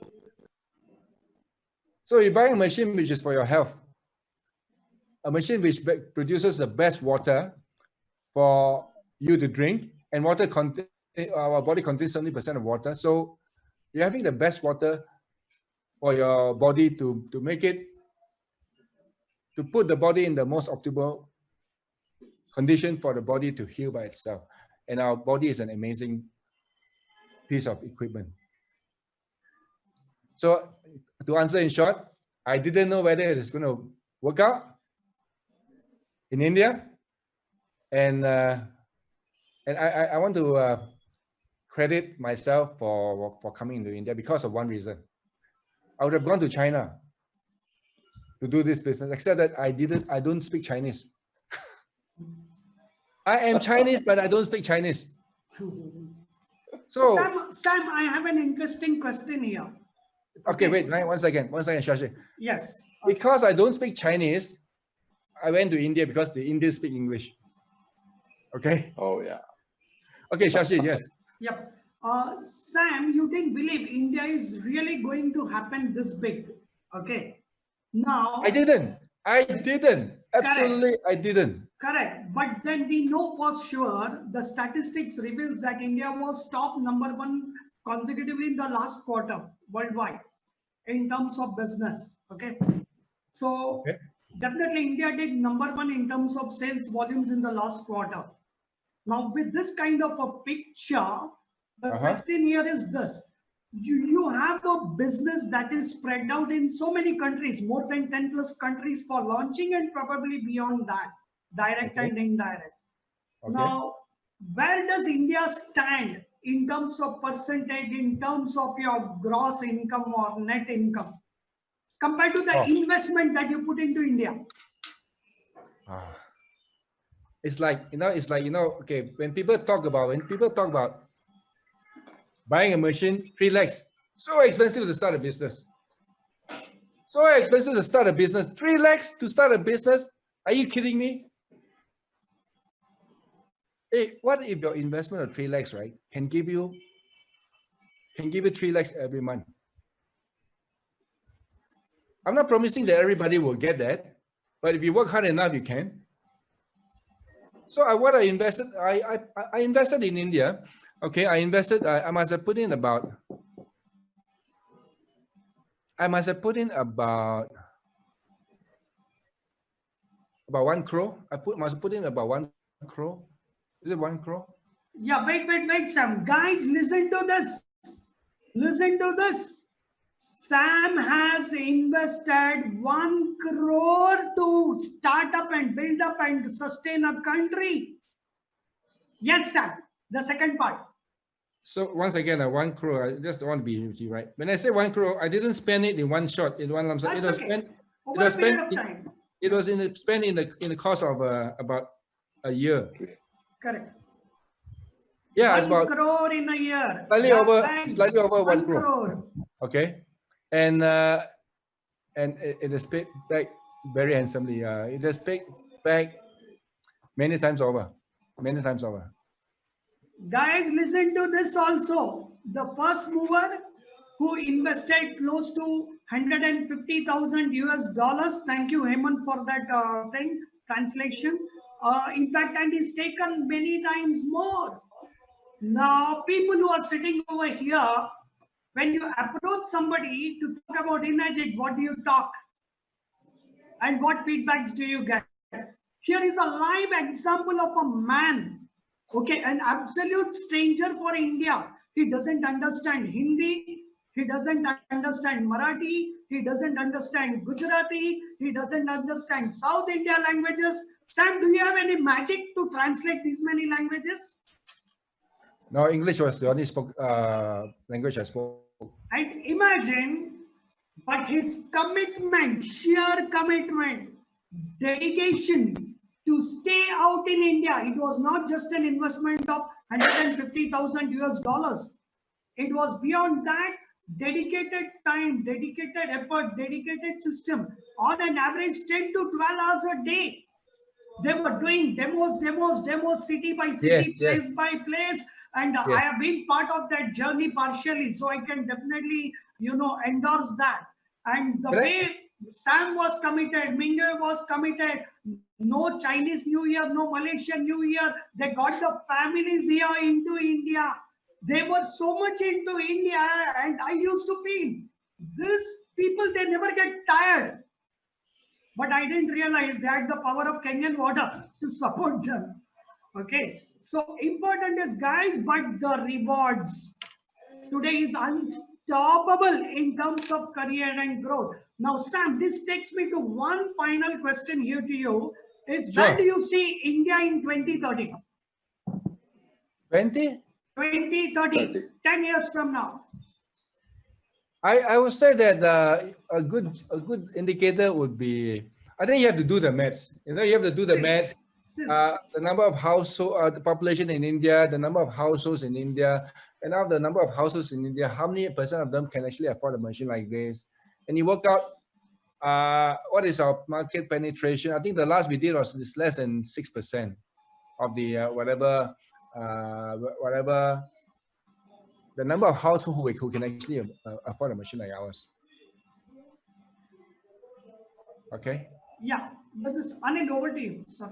you buy a machine which is for your health, a machine which produces the best water for you to drink, and water our body contains 70% of water. So you're having the best water for your body to make it, to put the body in the most optimal condition for the body to heal by itself. And our body is an amazing piece of equipment. So to answer in short, I didn't know whether it is going to work out in India. And I want to credit myself for coming to India because of one reason. I would have gone to China to do this business, except that I don't speak Chinese. I am Chinese, but I don't speak Chinese. So Sam, I have an interesting question here. okay, wait, one second, Shashi. Yes. Because I don't speak Chinese, I went to India because the Indians speak English. Okay. Oh yeah. Okay, Shashi, yes. Yep. Sam, you didn't believe India is really going to happen this big. Okay. Now. I didn't. Absolutely, I didn't. Correct. But then we know for sure the statistics reveals that India was top #1 consecutively in the last quarter worldwide in terms of business. Okay. So definitely India did #1 in terms of sales volumes in the last quarter. Now with this kind of a picture, the question here is this. You have a business that is spread out in so many countries, more than 10 plus countries for launching and probably beyond that, direct and indirect. Now, where does India stand in terms of percentage, in terms of your gross income or net income compared to the investment that you put into India? It's like, okay, when people talk about buying a machine, 3 lakhs, so expensive to start a business. 3 lakhs to start a business? Are you kidding me? Hey, what if your investment of 3 lakhs, right, can give you 3 lakhs every month? I'm not promising that everybody will get that, but if you work hard enough, you can. So what I invested, I invested in India. Okay, I must have put in about 1 crore. Must put in about 1 crore. Is it 1 crore? Yeah, wait, Sam. Guys, listen to this. Listen to this. Sam has invested 1 crore to start up and build up and sustain a country. Yes, Sam. The second part. So once again, 1 crore, I just don't want to be right. When I say 1 crore, I didn't spend it in one shot, in one lump sum. It was spent in the course of about a year. Correct. Yeah, 1 it's about crore in a year. Slightly over 1 crore. Okay, and it is paid back very handsomely. It has paid back many times over. Guys, listen to this also. The first mover who invested close to $150,000. Thank you, Hemant, for that translation. In fact, and he's taken many times more. Now, people who are sitting over here, when you approach somebody to talk about Inagit, what do you talk? And what feedbacks do you get? Here is a live example of a man, okay, an absolute stranger for India. He doesn't understand Hindi, he doesn't understand Marathi, he doesn't understand Gujarati, he doesn't understand South India languages. Sam, do you have any magic to translate these many languages? No, English was the only language I spoke. And imagine, but his commitment, sheer commitment, dedication to stay out in India. It was not just an investment of $150,000. It was beyond that. Dedicated time, dedicated effort, dedicated system. On an average, 10 to 12 hours a day. They were doing demos, city by city, place by place. And I have been part of that journey partially. So I can definitely, endorse that. And the way Sam was committed, Mingyu was committed, no Chinese New Year, no Malaysian New Year. They got the families here into India. They were so much into India, and I used to feel these people, they never get tired. But I didn't realize they had the power of Kenyan water to support them. Okay. So important is, guys, but the rewards today is unstoppable in terms of career and growth. Now, Sam, this takes me to one final question here to you. Is where do you see India in 2030? 20? 2030, 10 years from now? I would say that a good indicator would be, I think you have to do the maths. You know, you have to do the maths. The number of household, the population in India, the number of households in India, and out of the number of households in India, how many percent of them can actually afford a machine like this? And you work out what is our market penetration. I think the last we did was less than 6% of the whatever the number of households who can actually afford a machine like ours. Okay. Yeah, but this Anil, over to you, sir.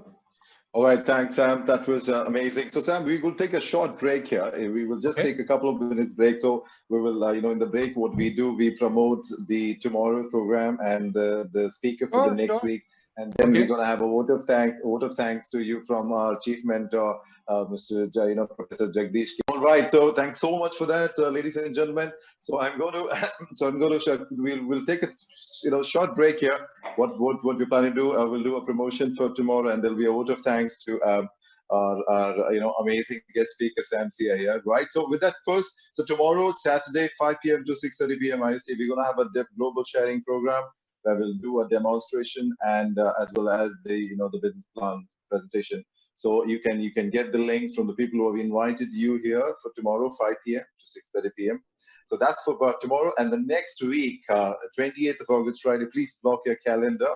All right, thanks, Sam. That was amazing. So, Sam, we will take a short break here. We will just take a couple of minutes break. So, we will, in the break, what we do, we promote the tomorrow program and the speaker for the next week. And then we're going to have a vote of thanks to you from our chief mentor, Mr. Professor Jagdish. All right, so thanks so much for that, ladies and gentlemen. So we'll take a short break here. What we plan to do? We'll do a promotion for tomorrow, and there'll be a vote of thanks to our amazing guest speaker Sam SIA here, right? So with that first, so tomorrow, Saturday, 5 p.m. to 6:30 p.m. IST, we're going to have a global sharing program. We'll do a demonstration and as well as the the business plan presentation. So you can get the links from the people who have invited you here for tomorrow 5 p.m. to 6:30 p.m. So that's for tomorrow. And the next week, 28th of August, Friday, please block your calendar.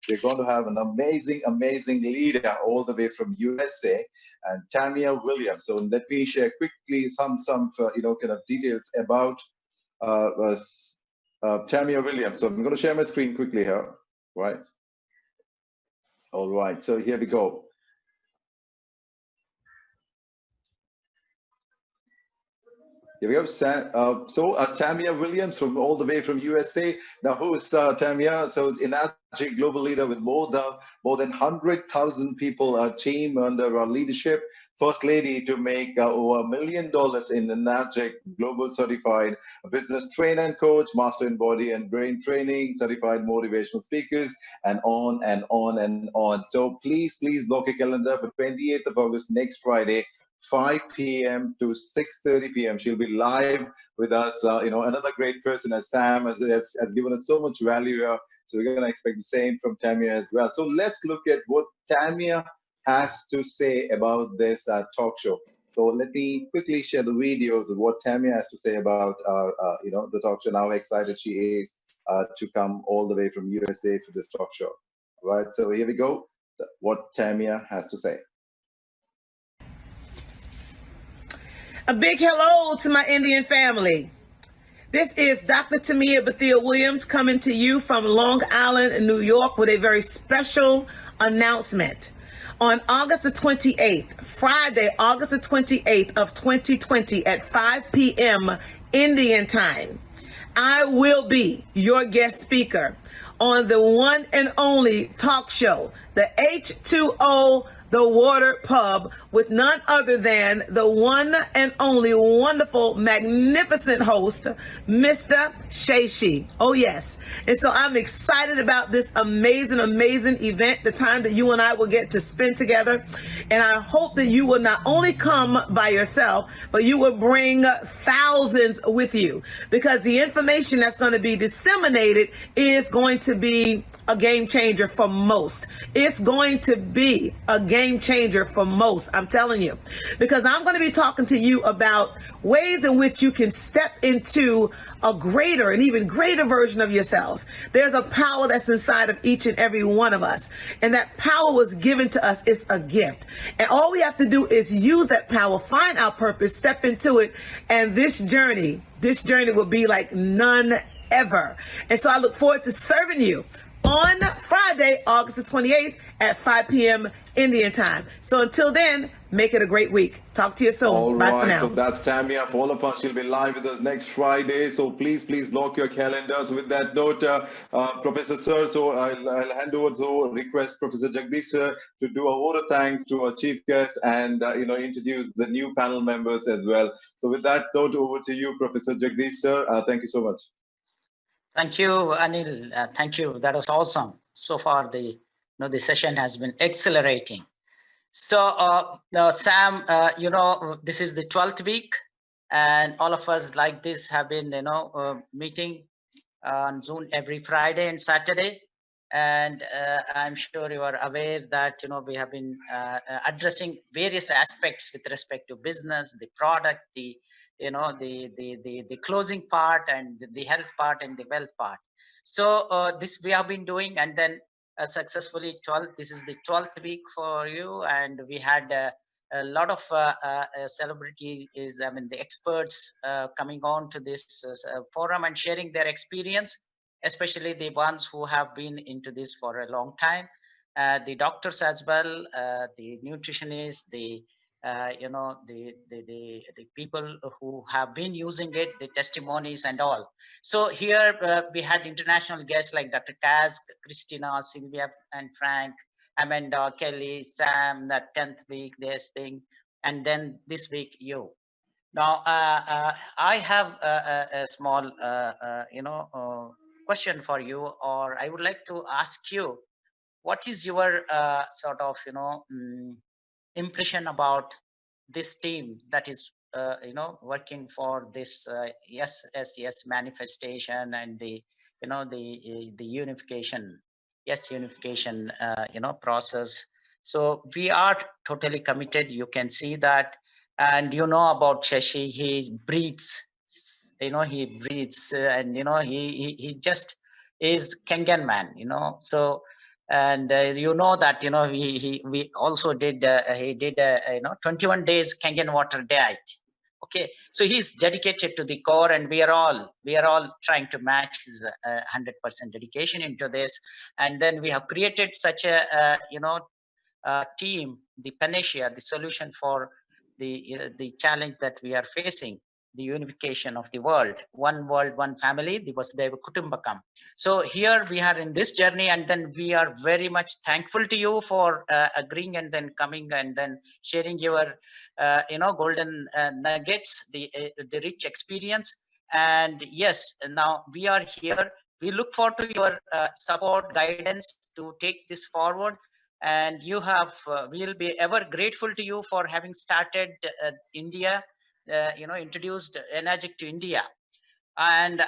We're going to have an amazing leader all the way from USA, and Tamia Williams. So let me share quickly some kind of details about Tamia Williams. So I'm going to share my screen quickly here, right? All right, so here we go. Here we go. Tamia Williams from all the way from USA. Now, who's Tamia? So, it's Enagic global leader with more than 100,000 people team under her leadership. First lady to make over $1 million in Enagic global certified business trainer and coach, master in body and brain training, certified motivational speakers, and on and on and on. So please block your calendar for 28th of August, next Friday, 5 p.m. to 6:30 p.m. She'll be live with us. Another great person, as Sam has given us so much value here. So we're going to expect the same from Tamia as well. So let's look at what Tamia has to say about this talk show. So let me quickly share the video of what Tamia has to say about the talk show and how excited she is to come all the way from USA for this talk show. All right. So here we go. What Tamia has to say. A big hello to my Indian family. This is Dr. Tamia Bethia Williams coming to you from Long Island, New York, with a very special announcement. On August the 28th, Friday, August the 28th of 2020 at 5 p.m. Indian time, I will be your guest speaker on the one and only talk show, the H2O, the Water Pub, with none other than the one and only wonderful, magnificent host, Mr. Shashi. Oh, yes. And so I'm excited about this amazing event, the time that you and I will get to spend together. And I hope that you will not only come by yourself, but you will bring thousands with you, because the information that's going to be disseminated is going to be a game changer for most. It's going to be a game changer for most, I'm telling you, because I'm going to be talking to you about ways in which you can step into a greater and even greater version of yourselves. There's a power that's inside of each and every one of us, and that power was given to us. It's a gift, and all we have to do is use that power, find our purpose, step into it, and this journey will be like none ever. And so I look forward to serving you on Friday, August the 28th at 5 p.m. Indian time. So until then, make it a great week. Talk to you soon. All Bye right, for now. so that's Tamia. For all of us, she'll be live with us next Friday. So please block your calendars. With that note, Professor Sir, so I'll hand over to request Professor Jagdish Sir to do a vote of thanks to our chief guest and introduce the new panel members as well. So with that note, over to you, Professor Jagdish Sir. Thank you so much. Thank you, Anil. Thank you. That was awesome. So far, the session has been accelerating. So, now, Sam, this is the 12th week, and all of us like this have been, meeting on Zoom every Friday and Saturday. And I'm sure you are aware that, we have been addressing various aspects with respect to business, the product, the closing part, and the health part and the wealth part. So this we have been doing, and then successfully 12. This is the 12th week for you, and we had a lot of celebrities, the experts coming on to this forum and sharing their experience, especially the ones who have been into this for a long time, the doctors as well, the nutritionists, the people who have been using it, the testimonies and all. So here we had international guests like Dr. Kaz, Christina, Sylvia and Frank, Amanda, Kelly, Sam, that 10th week, this thing, and then this week you. Now, I have a small, question for you, or I would like to ask you, what is your sort of, impression about this team that is, working for this yes manifestation and the, the unification, unification, process. So we are totally committed. You can see that, and about Shashi, he breathes, he breathes, and he just is Kenyan man, so. And that we also did he did 21 days Kenyan water diet. Okay, so he's dedicated to the core, and we are all trying to match his 100% dedication into this. And then we have created such a team, the PANACEA, the solution for the challenge that we are facing, the unification of the world, one family, the Vasudhaiva Kutumbakam. So here we are in this journey, and then we are very much thankful to you for agreeing and then coming and then sharing your, golden nuggets, the rich experience. And yes, now we are here. We look forward to your support, guidance to take this forward. And you have, we'll be ever grateful to you for having started India, introduced Energic to India. And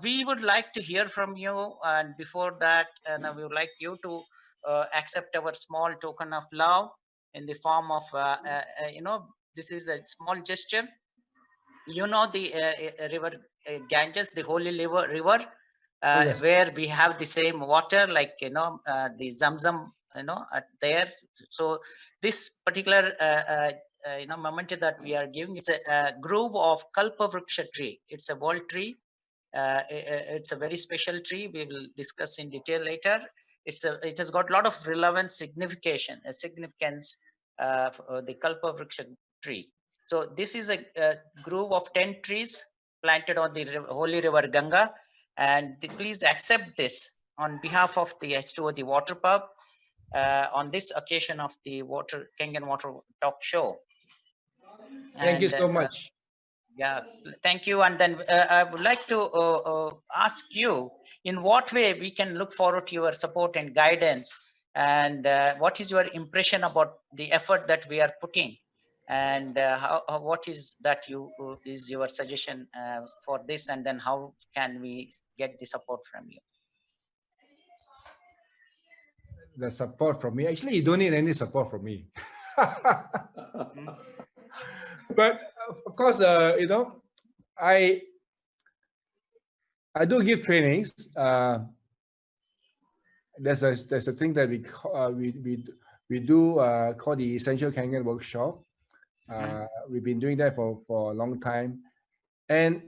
we would like to hear from you. And before that, we would like you to accept our small token of love in the form of, this is a small gesture. The river Ganges, the holy river, yes. where we have the same water, like, the Zamzam, there. So this particular, moment that we are giving, it's a grove of Kalpavriksha tree. It's a world tree. It's a very special tree. We will discuss in detail later. It has got a lot of relevant significance for the Kalpavriksha tree. So this is a grove of 10 trees planted on the holy river Ganga. And please accept this on behalf of the H2O, the water pub, on this occasion of the Kenyan Water Talk Show. Thank you so much. Yeah, thank you. And then I would like to ask you, in what way we can look forward to your support and guidance, and what is your impression about the effort that we are putting, and what is that is your suggestion for this, and then how can we get the support from you? The support from me. Actually, you don't need any support from me. But of course, I do give trainings. There's a thing that we do called the Essential Kenyan Workshop. We've been doing that for a long time. And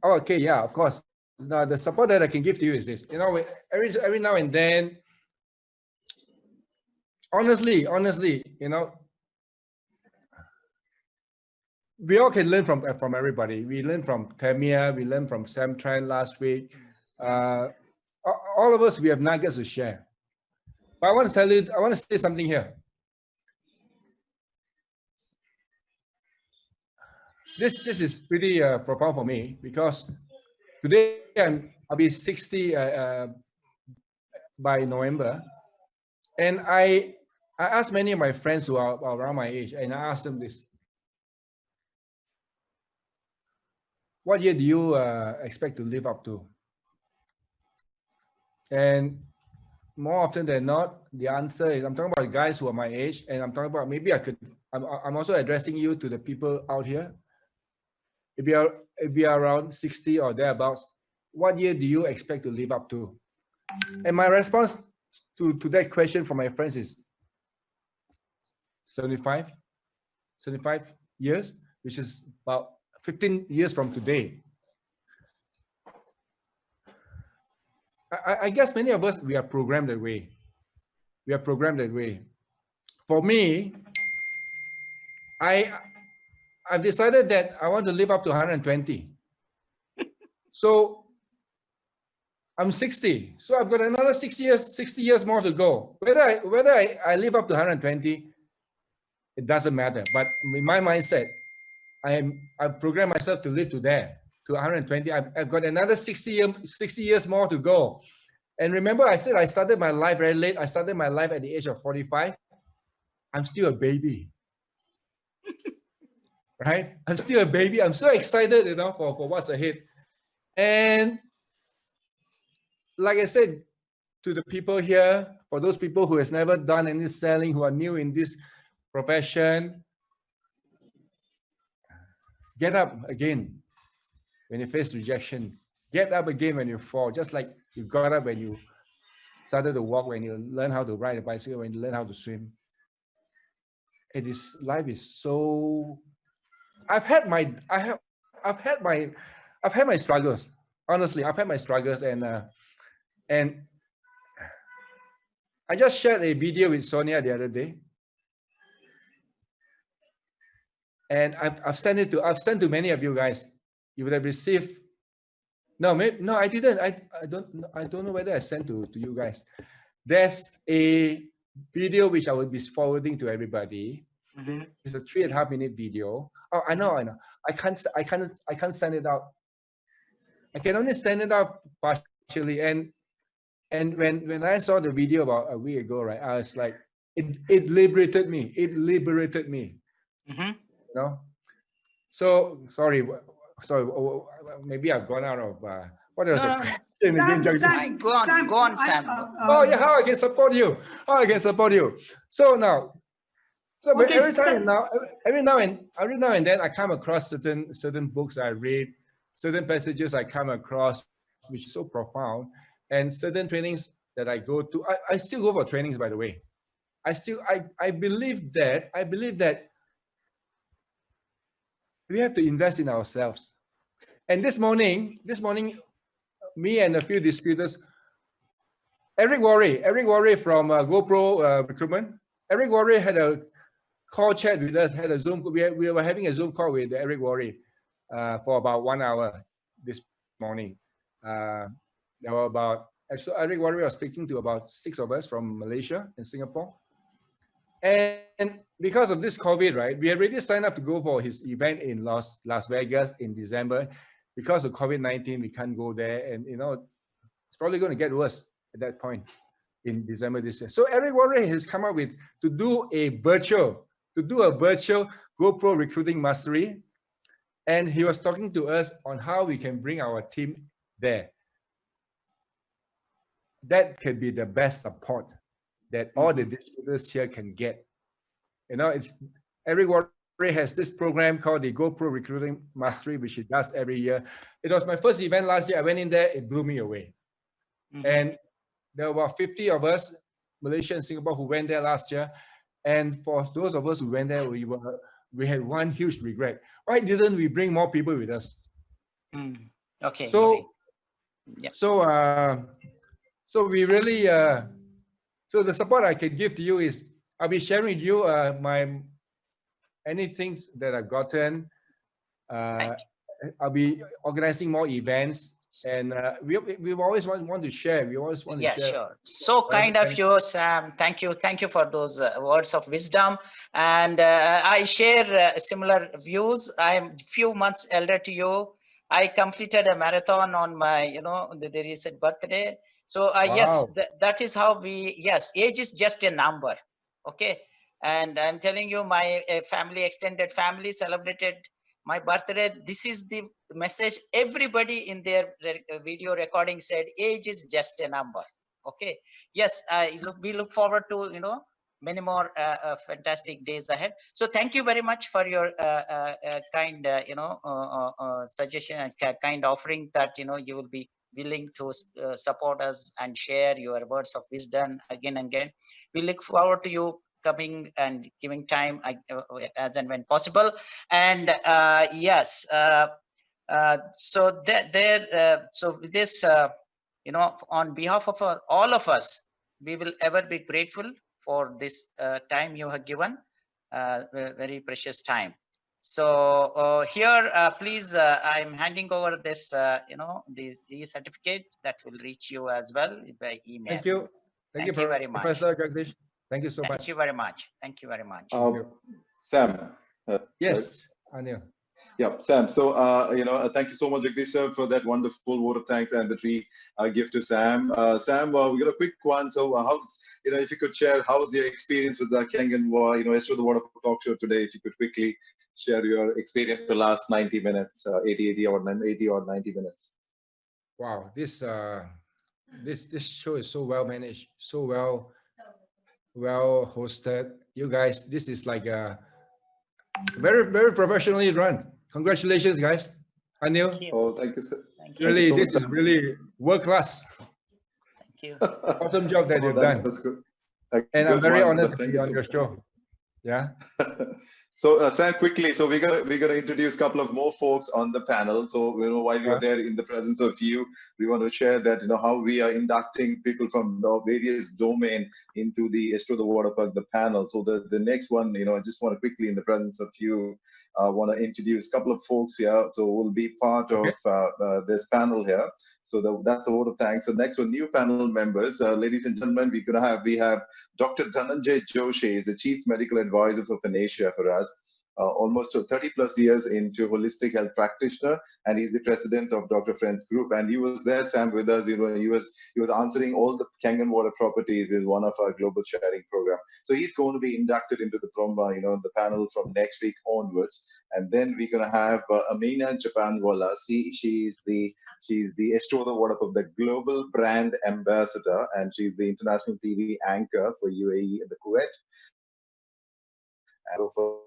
okay, yeah, of course. Now the support that I can give to you is this. Every now and then, honestly, we all can learn from everybody. We learn from Tamia, we learned from Sam Tran last week. All of us, we have nuggets to share. But I want to say something here. This is pretty profound for me, because today I'll be 60 by November, and I I asked many of my friends who are around my age, and I asked them this: what year do you expect to live up to? And more often than not, the answer is, I'm talking about guys who are my age, and I'm talking about, maybe I'm also addressing you to the people out here. If you are around 60 or thereabouts, what year do you expect to live up to? And my response to that question from my friends is 75 years, which is about 15 years from today. I guess many of us, we are programmed that way. We are programmed that way. For me, I've decided that I want to live up to 120. So I'm 60. So I've got another 60 years more to go. Whether I live up to 120, it doesn't matter. But in my mindset, I've programmed myself to live to 120. I've got another 60 years more to go. And remember, I said I started my life very late. I started my life at the age of 45. I'm still a baby. Right? I'm still a baby. I'm so excited, for what's ahead. And like I said to the people here, for those people who has never done any selling, who are new in this profession, get up again when you face rejection. Get up again when you fall, just like you got up when you started to walk, when you learn how to ride a bicycle, when you learn how to swim. Life is so. I've had my struggles. Honestly, I've had my struggles, and I just shared a video with Sonia the other day, and I've sent to many of you guys. You would have received. No, I didn't. I don't know whether I sent to you guys. There's a video which I will be forwarding to everybody. Mm-hmm. It's a 3.5 minute video. Oh, I know. I can't send it out. I can only send it out partially. And when I saw the video about a week ago, right, I was like, it liberated me. It liberated me. Mm-hmm. So sorry, maybe I've gone out of what else? Sam, go on, Sam. Oh yeah, how I can support you? So now, okay, every now and then I come across certain books I read, certain passages I come across which is so profound, and certain trainings that I go to. I still go for trainings, by the way. I believe that we have to invest in ourselves. And this morning, me and a few distributors, Eric Worre from GoPro Recruitment, Eric Worre had a call chat with us, had a Zoom. We were having a Zoom call with Eric Worre for about 1 hour this morning. There were Eric Worre was speaking to about 6 of us from Malaysia and Singapore. And because of this COVID, right, we already signed up to go for his event in Las Vegas in December. Because of COVID-19, we can't go there, and it's probably going to get worse at that point in December this year. So Eric Worre has come up with to do a virtual GoPro recruiting mastery, and he was talking to us on how we can bring our team there. That could be the best support that all the distributors here can get. Eric Worre has this program called the GoPro Recruiting Mastery, which he does every year. It was my first event last year. I went in there, it blew me away. Mm-hmm. And there were about 50 of us, Malaysia and Singapore, who went there last year. And for those of us who went there, we had one huge regret. Why didn't we bring more people with us? Okay. So, yeah. So we really, so the support I can give to you is, I'll be sharing with you any things that I've gotten. I'll be organizing more events, and we always want to share. We always want to share. Yeah, sure. So kind of you, Sam. Thank you for those words of wisdom. And I share similar views. I'm few months elder to you. I completed a marathon on my, the recent birthday. So wow. Yes, that is how age is just a number. Okay. And I'm telling you, my family, extended family celebrated my birthday. This is the message everybody in their video recording said, age is just a number. Okay. Yes, we look forward to, many more fantastic days ahead. So thank you very much for your kind, suggestion, kind offering that, you will be willing to support us and share your words of wisdom again and again. We look forward to you coming and giving time as and when possible. And yes, so so with this, on behalf of all of us, we will ever be grateful for this time you have given, very precious time. So here, please, I'm handing over this, this e-certificate that will reach you as well by email. Thank you. Thank you very much. Professor Jagdish. Thank you so much. Thank you very much. Thank you very much. Sam. Yes, Anil. Yeah, Sam. So, thank you so much, Jagdish, sir, for that wonderful vote of thanks and the tree gift to Sam. Sam, we got a quick one. So, how's, if you could share, how's your experience with the Kanganwa, H2O the Water Talk Show today? If you could quickly share your experience the last 90 minutes, 80 or 90 minutes. Wow, this show is so well managed, so well hosted. You guys, this is like a very professionally run. Congratulations, guys. Anil. Thank you. Oh, thank you, sir. Thank you. Really, so this much, is really world class. Thank you. Awesome job that you've done. That's good. And I'm very honored to Thank be you on so your much. show. Yeah. So Sam, quickly, so we're gonna introduce a couple of more folks on the panel. So while you're there in the presence of you, we want to share that how we are inducting people from various domain into the H2O the Water Park, the panel. So the next one, I just want to quickly, in the presence of you, want to introduce a couple of folks here. So we'll be part of this panel here. So that's a vote of thanks. So next one, new panel members, ladies and gentlemen, we have Dr. Dhananjay Joshi, is the Chief Medical Advisor for PANACEA for us. Almost 30 plus years into holistic health practitioner, and he's the president of Dr. Friends Group. And he was there, Sam, with us. He was answering all the Kangen water properties is one of our global sharing program. So he's going to be inducted into the the panel from next week onwards. And then we're going to have Amina Japanwala. She's the H2O the Water of the global brand ambassador, and she's the international TV anchor for UAE and the Kuwait. And for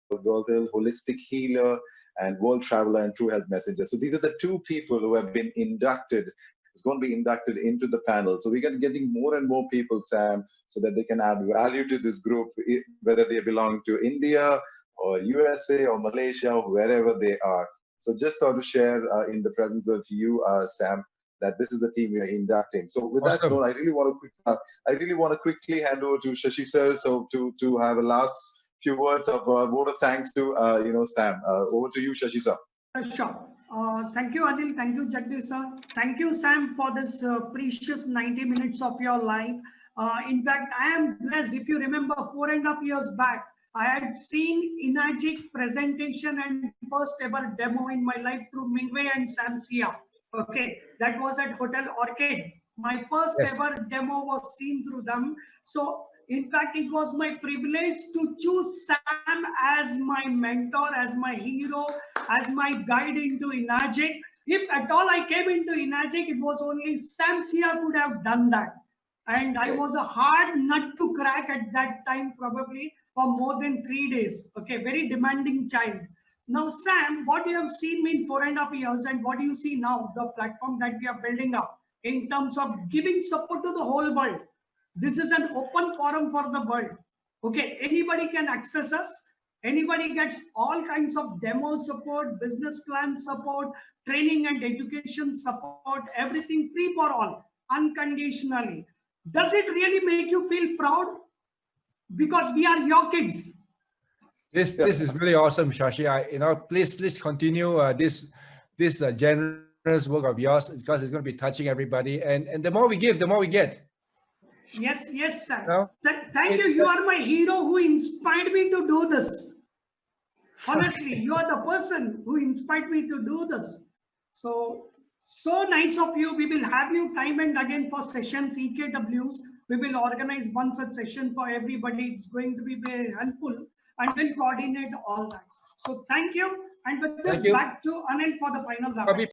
holistic healer and world traveler and true health messenger. So these are the two people who have been inducted. It's going to be inducted into the panel. So we're getting more and more people, Sam, so that they can add value to this group, whether they belong to India or USA or Malaysia or wherever they are. So just thought to share in the presence of you, Sam, that this is the team we are inducting. So with that note, I really want to quickly hand over to Shashi sir, so to have a last few words of vote of thanks to Sam. Over to you, Shashi sir. Sure. Thank you, Anil. Thank you, Jagdish sir. Thank you, Sam, for this precious 90 minutes of your life. In fact, I am blessed. If you remember, 4.5 years back, I had seen Inagic presentation and first ever demo in my life through Mingwei and SIA. Okay, that was at Hotel Orchid. My first ever demo was seen through them. So in fact, it was my privilege to choose Sam as my mentor, as my hero, as my guide into Inagic. If at all I came into Inagic, it was only Sam SIA could have done that. And I was a hard nut to crack at that time, probably for more than 3 days. Okay, very demanding child. Now, Sam, what you have seen me in 4.5 years and what do you see now, the platform that we are building up in terms of giving support to the whole world. This is an open forum for the world. Okay, anybody can access us. Anybody gets all kinds of demo support, business plan support, training and education support, everything free for all, unconditionally. Does it really make you feel proud? Because we are your kids. This is really awesome, Shashi. Please continue this generous work of yours, because it's going to be touching everybody. And the more we give, the more we get. Yes, sir. Thank you. You are my hero who inspired me to do this. Honestly, you are the person who inspired me to do this. So nice of you. We will have you time and again for sessions, EKWs. We will organize one such session for everybody. It's going to be very helpful, and we'll coordinate all that. So thank you. And with this, Thank you. back to Anil for the final wrap.